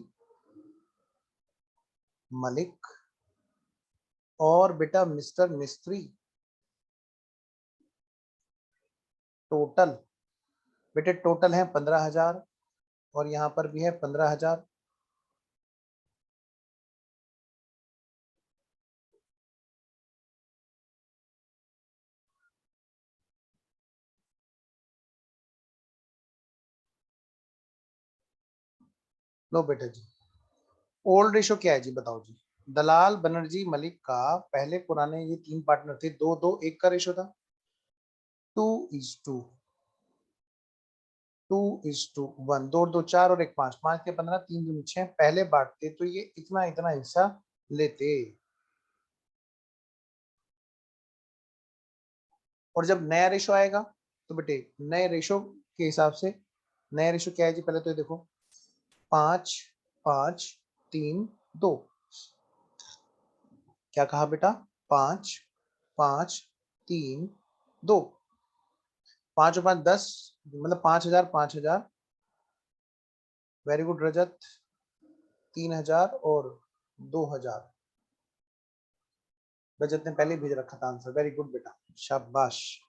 S1: मलिक और बेटा मिस्टर मिस्त्री। टोटल बेटे टोटल है 15,000 और यहाँ पर भी है 15,000। लो बेटा जी, ओल्ड रेशो क्या है जी, बताओ जी। दलाल बनर्जी मलिक का पहले पुराने ये 3 पार्टनर थे, 2-2-1 का रेशो था। 2:2, 2:1, 2-2-4 और 1-5, 5 के 15, 3-2-6 पहले बांटते तो ये इतना इतना हिस्सा लेते। और जब नया रेशो आएगा तो बेटे नए रेशो के हिसाब से, नया रेशो क्या है जी, पहले तो ये देखो 5-5-3-2। क्या कहा बेटा? 5-5-3-2। 5 और 5 10, मतलब 5,000 5,000। वेरी गुड रजत। 3,000 और 2,000। रजत ने पहले भेज रखा था आंसर, वेरी गुड बेटा, शाबाश।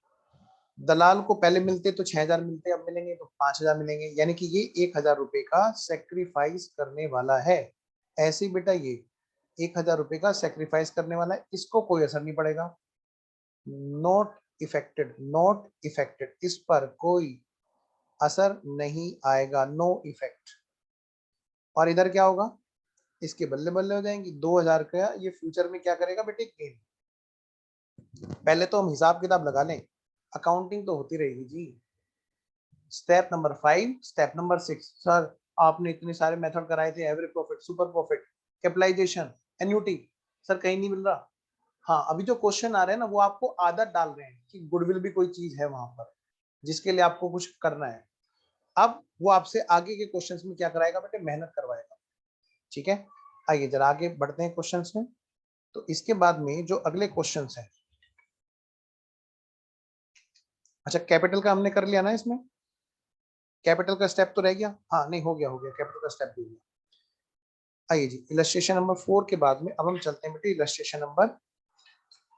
S1: दलाल को पहले मिलते तो 6,000 मिलते, अब मिलेंगे तो 5,000 मिलेंगे, यानी कि ये 1,000 रुपए का सेक्रीफाइस करने वाला है। ऐसे ही बेटा ये 1,000 रुपए का सेक्रीफाइस करने वाला है, इसको कोई असर नहीं पड़ेगा। नॉट इफेक्टेड, नॉट इफेक्टेड, इस पर कोई असर नहीं आएगा, नो इफेक्ट। और इधर क्या होगा? इसके बल्ले बल्ले हो जाएंगी। 2,000 का ये फ्यूचर में क्या करेगा बेटे? गेन। पहले तो हम हिसाब किताब लगा लें, अकाउंटिंग तो होती रहेगी जी। Step number 5, step number 6। Sir आपने इतने सारे मेथड कराए थे, average profit, super profit, capitalization, annuity, sir कहीं नहीं मिल रहा। हाँ, अभी जो क्वेश्चन आ रहे हैं ना, वो आपको आदत डाल रहे हैं कि गुडविल भी कोई चीज है वहां पर जिसके लिए आपको कुछ करना है। अब वो आपसे आगे के क्वेश्चंस में क्या कराएगा बेटे? मेहनत करवाएगा। ठीक है, आइए जरा आगे बढ़ते हैं क्वेश्चंस में। तो इसके बाद में जो अगले क्वेश्चंस हैं, अच्छा कैपिटल का हमने कर लिया ना इसमें, कैपिटल का स्टेप तो रह गया। हाँ नहीं, हो गया कैपिटल का स्टेप भी हो गया। आइए जी, इलस्ट्रेशन नंबर 4 के बाद में अब हम चलते हैं बेटे इलस्ट्रेशन नंबर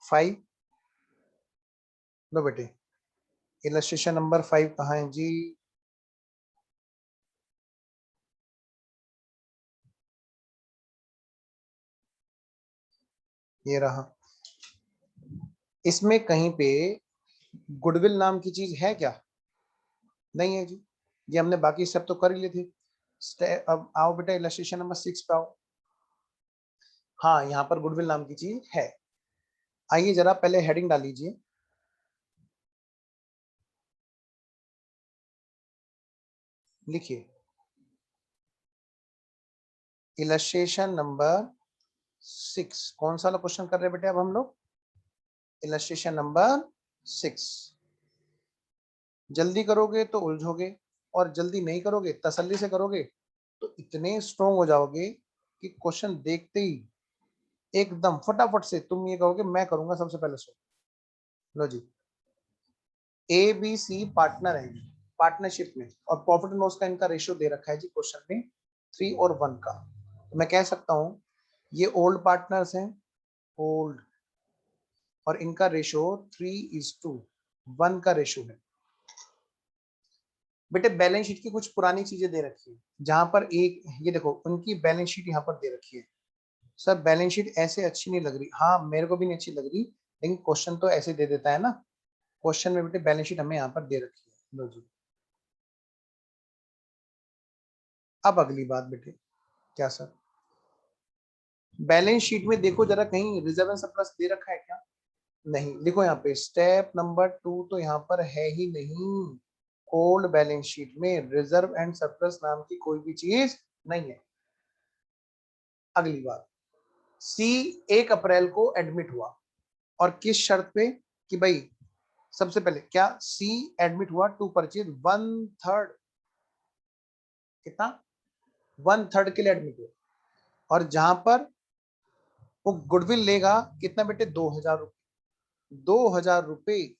S1: 5। लो बेटे, इलस्ट्रेशन नंबर 5 कहाँ है जी? ये रहा। इसमें कहीं पे गुडविल नाम की चीज है क्या? नहीं है जी। ये हमने बाकी स्टेप तो कर ही लिए थे। अब आओ बेटा इलस्ट्रेशन नंबर 6 पे आओ। हाँ, यहाँ पर गुडविल नाम की चीज है। आइए जरा पहले हेडिंग डाल लीजिए। लिखिए इलस्ट्रेशन नंबर 6। कौन सा वाला क्वेश्चन कर रहे हैं बेटे अब हम लोग? Illustration number 6। जल्दी करोगे तो उलझोगे, और जल्दी नहीं करोगे, तसल्ली से करोगे तो इतने स्ट्रोंग हो जाओगे कि क्वेश्चन देखते ही एकदम फटाफट से तुम ये कहोगे मैं करूंगा सबसे पहले। सो लो जी, ए बी सी पार्टनर है पार्टनरशिप में, और प्रॉफिट एंड लॉस का इनका रेशियो दे रखा है जी क्वेश्चन में 3 और 1 का। तो मैं कह सकता हूं ये ओल्ड पार्टनर्स हैं, ओल्ड, और इनका रेशियो 3:1 का रेशियो है। बेटे बैलेंस शीट की कुछ पुरानी चीजें दे रखी है, जहां पर एक ये देखो उनकी बैलेंस शीट यहाँ पर दे रखी है। सर बैलेंस शीट ऐसे अच्छी नहीं लग रही। हाँ मेरे को भी नहीं अच्छी लग रही, लेकिन क्वेश्चन तो ऐसे दे देता है ना। क्वेश्चन में बेटे बैलेंस शीट हमें यहाँ पर दे रखी है। लो जी, अब अगली बात बेटे, क्या सर बैलेंस शीट में देखो जरा कहीं रिजर्व एंड सरप्लस दे रखा है क्या? नहीं। देखो यहाँ पे स्टेप नंबर 2 तो यहाँ पर है ही नहीं। ओल्ड बैलेंस शीट में रिजर्व एंड सरप्लस नाम की कोई भी चीज नहीं है। अगली बात, सी 1 अप्रैल को एडमिट हुआ और किस शर्त पे कि भाई सबसे पहले क्या सी एडमिट हुआ टू परचेज 1/3, कितना 1/3 के लिए एडमिट हुआ, और जहां पर वो गुडविल लेगा कितना बेटे 2000 रुपये, 2000 रुपये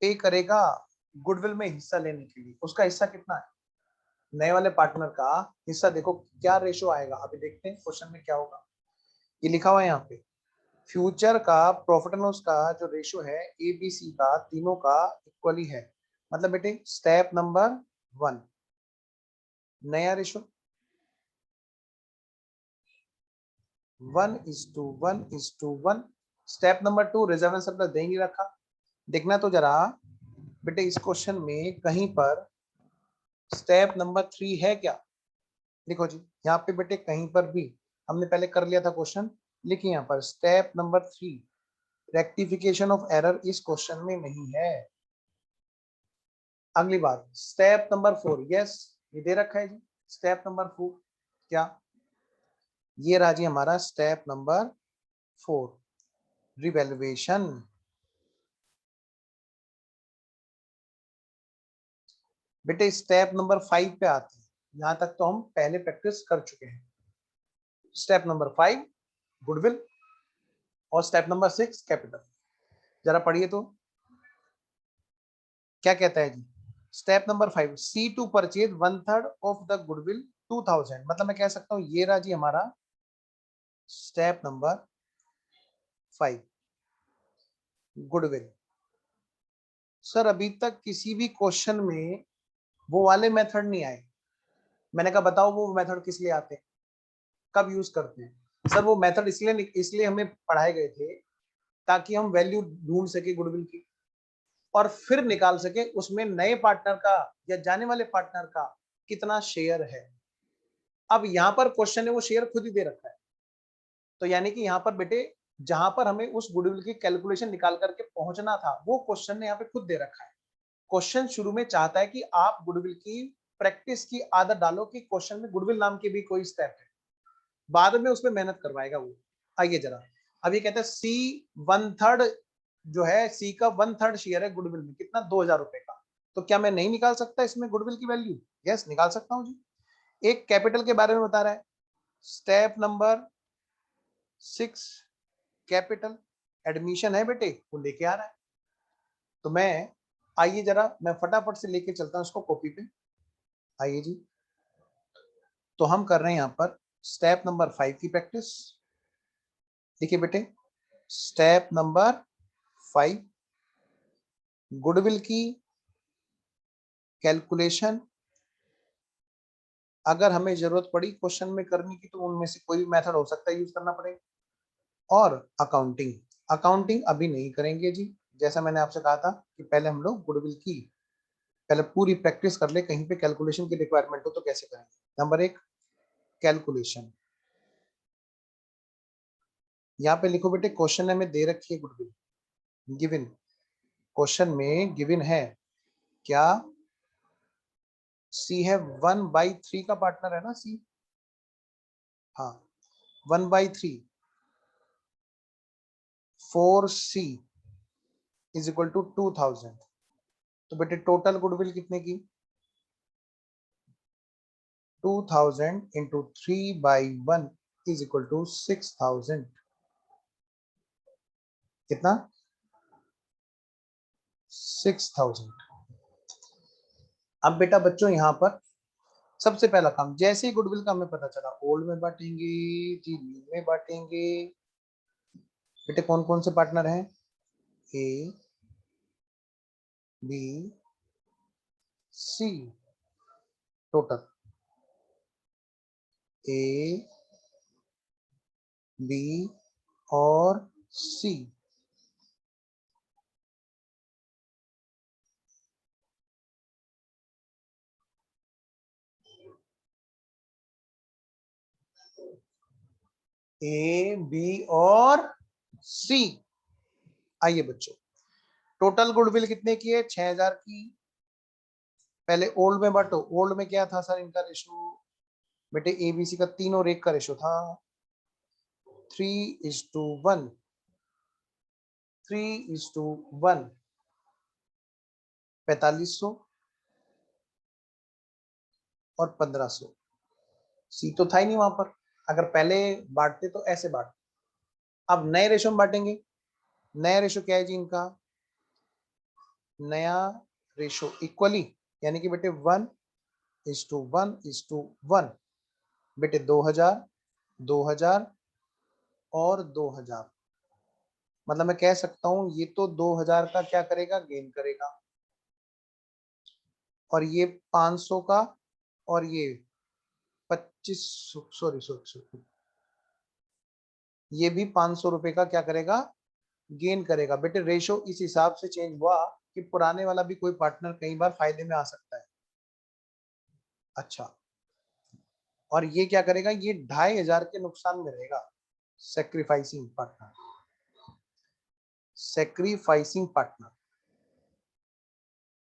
S1: पे करेगा गुडविल में हिस्सा लेने के लिए। उसका हिस्सा कितना है, नए वाले पार्टनर का हिस्सा देखो क्या रेशो आएगा, अभी देखते हैं क्वेश्चन में क्या होगा। ये लिखा हुआ है यहाँ पे, फ्यूचर का प्रॉफिट एंड लॉस का जो रेशो है एबीसी का तीनों का इक्वली है। मतलब बेटे स्टेप नंबर 1 नया ratio 1:1:1। Step number 2 reserve and surplus दे नहीं रखा। देखना तो जरा बेटे इस क्वेश्चन में कहीं पर स्टेप नंबर 3 है क्या, देखो जी यहाँ पे बेटे कहीं पर भी हमने पहले कर लिया था क्वेश्चन, लिखिए यहाँ पर step number 3 rectification of error इस क्वेश्चन में नहीं है। अगली बात स्टेप नंबर 4, यस ये दे रखा है जी। स्टेप नंबर 4 क्या, ये रहा जी हमारा स्टेप नंबर 4 रिवैल्यूएशन। बेटे स्टेप नंबर 5 पे आते हैं, यहां तक तो हम पहले प्रैक्टिस कर चुके हैं। स्टेप नंबर 5 गुडविल और स्टेप नंबर 6 कैपिटल। जरा पढ़िए तो क्या कहता है जी। Step number 5 she to purchase 1/3 of the goodwill 2000। मतलब मैं कह सकता हूं ये रहा जी हमारा स्टेप नंबर 5 गुडविल। सर अभी तक किसी भी क्वेश्चन में वो वाले मेथड नहीं आए। मैंने कहा बताओ वो मेथड किस लिए आते हैं, कब यूज करते हैं। सर वो मेथड इसलिए हमें पढ़ाए गए थे ताकि हम वैल्यू ढूंढ सके गुडविल की और फिर निकाल सके उसमें नए पार्टनर का या जाने वाले पार्टनर का कितना शेयर है। अब यहाँ पर क्वेश्चन है वो शेयर खुद ही दे रखा है, तो यानी कि यहाँ पर बेटे जहां पर हमें उस गुडविल की कैलकुलेशन निकाल करके पहुंचना था वो क्वेश्चन ने यहाँ पे खुद दे रखा है। क्वेश्चन शुरू में चाहता है कि आप गुडविल की प्रैक्टिस की आदत डालो कि क्वेश्चन में गुडविल नाम की भी कोई स्टेप है, बाद में उसमें मेहनत करवाएगा वो। आइए जरा, अब ये कहते हैं सी 1/3 जो है, सी का 1/3 शेयर है गुडविल में, कितना 2000 रुपए का। तो क्या मैं नहीं निकाल सकता इसमें गुडविल की वैल्यू, यस निकाल सकता हूं जी। एक कैपिटल के बारे में बता रहा है, स्टेप नंबर 6 कैपिटल एडमिशन है बेटे वो लेके आ रहा है। तो मैं आइए जरा मैं फटाफट से लेके चलता हूं उसको कॉपी पे। आइए जी, तो हम कर रहे हैं यहाँ पर स्टेप नंबर 5 की प्रैक्टिस। देखिए बेटे स्टेप नंबर 5 गुडविल की कैलकुलेशन अगर हमें जरूरत पड़ी क्वेश्चन में करने की तो उनमें से कोई भी मेथड हो सकता है यूज करना पड़ेगा। और अकाउंटिंग, अकाउंटिंग अभी नहीं करेंगे जी, जैसा मैंने आपसे कहा था कि पहले हम लोग गुडविल की पहले पूरी प्रैक्टिस कर ले, कहीं पे कैलकुलेशन की रिक्वायरमेंट हो तो कैसे करेंगे। नंबर 1 कैलकुलेशन, यहाँ पे लिखो बेटे क्वेश्चन में दे रखी है गुडविल गिवन, क्वेश्चन में गिवन है क्या सी है 1/3 का पार्टनर है ना सी, हाँ 1/3 4C इज इक्वल टू 2000। तो बेटे टोटल गुडविल कितने की 2000 इंटू 3/1 इज इक्वल टू 6000। कितना 6000। अब बेटा बच्चों यहाँ पर सबसे पहला काम, जैसे ही गुडविल का हमें पता चला ओल्ड में बांटेंगे जी, न्यू में बांटेंगे। बेटे कौन कौन से पार्टनर हैं, A B C, total A B और सी। ए बी और सी। आइए बच्चों टोटल गुडविल कितने की है 6000 की। पहले ओल्ड में बांटो, ओल्ड में क्या था सर इनका रेशो बेटे एबीसी का तीनों रेक का रेशो था 3:1, 3:1, 4500 और 1500। सी तो था ही नहीं वहां पर, अगर पहले बांटते तो ऐसे बांट। अब नए रेशो में बांटेंगे। नया रेशो क्या है जी इनका? नया रेशो इक्वली, यानी कि बेटे 1:1:1, बेटे 2000, 2000 और 2000। मतलब मैं कह सकता हूं ये तो 2000 का क्या करेगा, गेन करेगा, और ये 500 का, और ये 25, सॉरी सॉरी सॉरी, ये भी 500 रुपए का क्या करेगा, गेन करेगा। बेटे रेशो इस हिसाब से चेंज हुआ कि पुराने वाला भी कोई पार्टनर कई बार फायदे में आ सकता है। अच्छा, और ये क्या करेगा, ये 2500 के नुकसान में रहेगा। Sacrificing partner, sacrificing partner.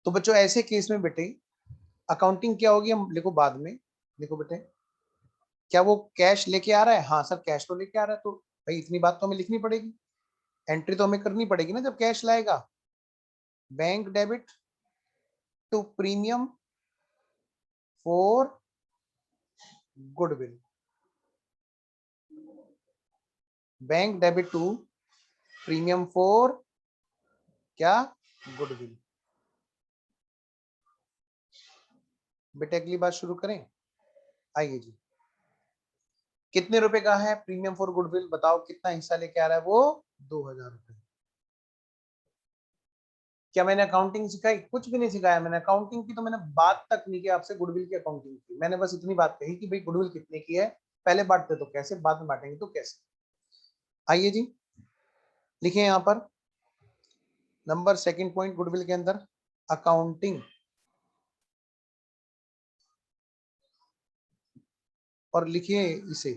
S1: तो बच्चों ऐसे केस में बेटे अकाउंटिंग क्या होगी, हम लिखो बाद में। लिखो बेटे, क्या वो कैश लेके आ रहा है? हाँ सर कैश तो लेके आ रहा है, तो भाई इतनी बात तो हमें लिखनी पड़ेगी, एंट्री तो हमें करनी पड़ेगी ना जब कैश लाएगा। Bank debit to premium for goodwill, bank debit to premium for क्या, गुडविल। बेटे अगली बात शुरू करें, आइए जी। कितने रुपए का है प्रीमियम फॉर गुडविल, बताओ कितना हिस्सा लेके आ रहा है वो, 2000 रुपए। क्या मैंने अकाउंटिंग सिखाई? कुछ भी नहीं सिखाया मैंने अकाउंटिंग की, तो मैंने बात तक नहीं की आपसे गुडविल की अकाउंटिंग की। मैंने बस इतनी बात कही कि भाई गुडविल कितने की है, पहले बांटते तो कैसे, बाद में बांटेंगे तो कैसे। आइए जी, लिखिए यहां पर नंबर सेकंड पॉइंट गुडविल के अंदर, अकाउंटिंग, और लिखिए इसे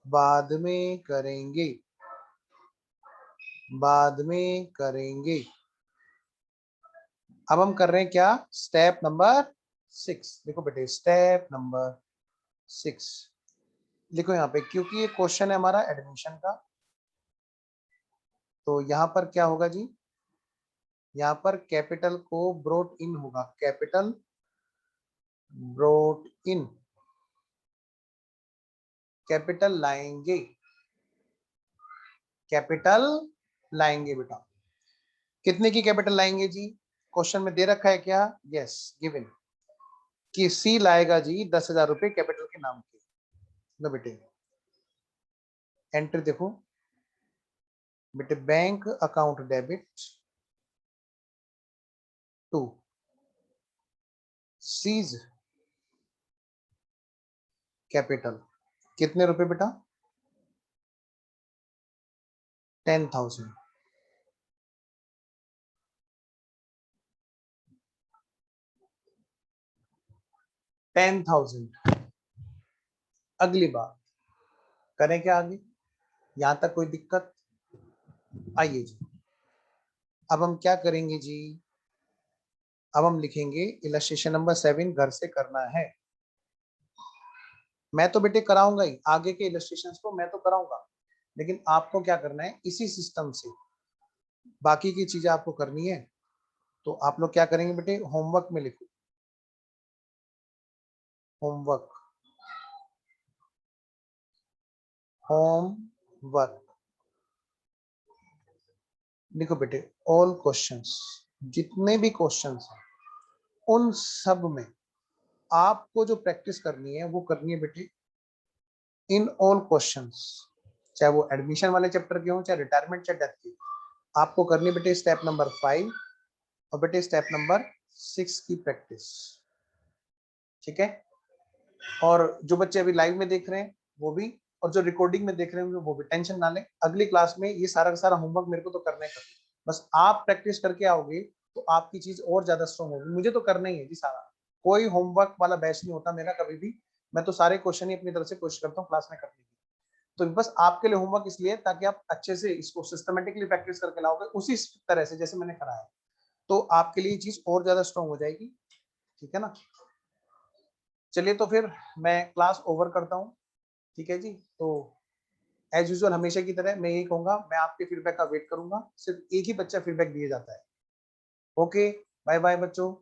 S1: बाद में करेंगे, बाद में करेंगे। अब हम कर रहे हैं क्या, स्टेप नंबर 6। देखो बेटे स्टेप नंबर 6 लिखो यहाँ पे, क्योंकि ये क्वेश्चन है हमारा एडमिशन का। तो यहाँ पर क्या होगा जी, यहाँ पर कैपिटल को ब्रोट इन होगा, कैपिटल ब्रोट इन, कैपिटल लाएंगे, कैपिटल लाएंगे बेटा। कितने की कैपिटल लाएंगे जी, क्वेश्चन में दे रखा है क्या, यस गिवन, कि सी लाएगा जी 10,000 रुपए कैपिटल के नाम के। लो बेटे एंट्री देखो बेटे, bank account debit to C's capital, कितने रुपए बेटा, 10,000। 10,000। अगली बात करें क्या आगे, यहां तक कोई दिक्कत? आइए जी, अब हम क्या करेंगे जी, अब हम लिखेंगे इलस्ट्रेशन नंबर 7, घर से करना है। मैं तो बेटे कराऊंगा ही, आगे के इलस्ट्रेशंस को मैं तो कराऊंगा, लेकिन आपको क्या करना है, इसी सिस्टम से बाकी की चीजें आपको करनी है। तो आप लोग क्या करेंगे बेटे, होमवर्क में लिखो, होमवर्क, होमवर्क लिखो बेटे, ऑल क्वेश्चंस, जितने भी क्वेश्चंस हैं उन सब में आपको जो प्रैक्टिस करनी है वो करनी है बेटे, इन ऑल क्वेश्चंस, चाहे वो एडमिशन वाले चैप्टर के हो, चाहे रिटायरमेंट, चाहे डेथ के, आपको करनी बेटे स्टेप नंबर 5 और बेटे स्टेप नंबर 6 की प्रैक्टिस। ठीक है, और जो बच्चे अभी लाइव में देख रहे हैं वो भी, और जो रिकॉर्डिंग में देख रहे होंगे वो भी, टेंशन ना लें, अगली क्लास में ये सारा का सारा होमवर्क मेरे को तो करना ही करना है। बस आप प्रैक्टिस करके आओगे तो आपकी चीज और ज्यादा स्ट्रॉन्ग होगी। मुझे तो करना ही है जी सारा, कोई होमवर्क वाला बैच नहीं होता मेरा कभी भी, मैं तो सारे क्वेश्चन ही अपनी तरफ से कोशिश करता हूँ क्लास में करने की। तो बस आपके लिए होमवर्क इसलिए ताकि आप अच्छे से इसको सिस्टमेटिकली प्रैक्टिस करके लाओगे उसी तरह से जैसे मैंने कराया, तो आपके लिए चीज और ज्यादा स्ट्रॉन्ग हो जाएगी। ठीक है ना। चलिए तो फिर मैं क्लास ओवर करता हूँ, ठीक है जी। तो एज यूजुअल हमेशा की तरह मैं यही कहूंगा, मैं आपके फीडबैक का वेट करूंगा, सिर्फ एक ही बच्चा फीडबैक दिया जाता है। ओके, बाय बाय बच्चों।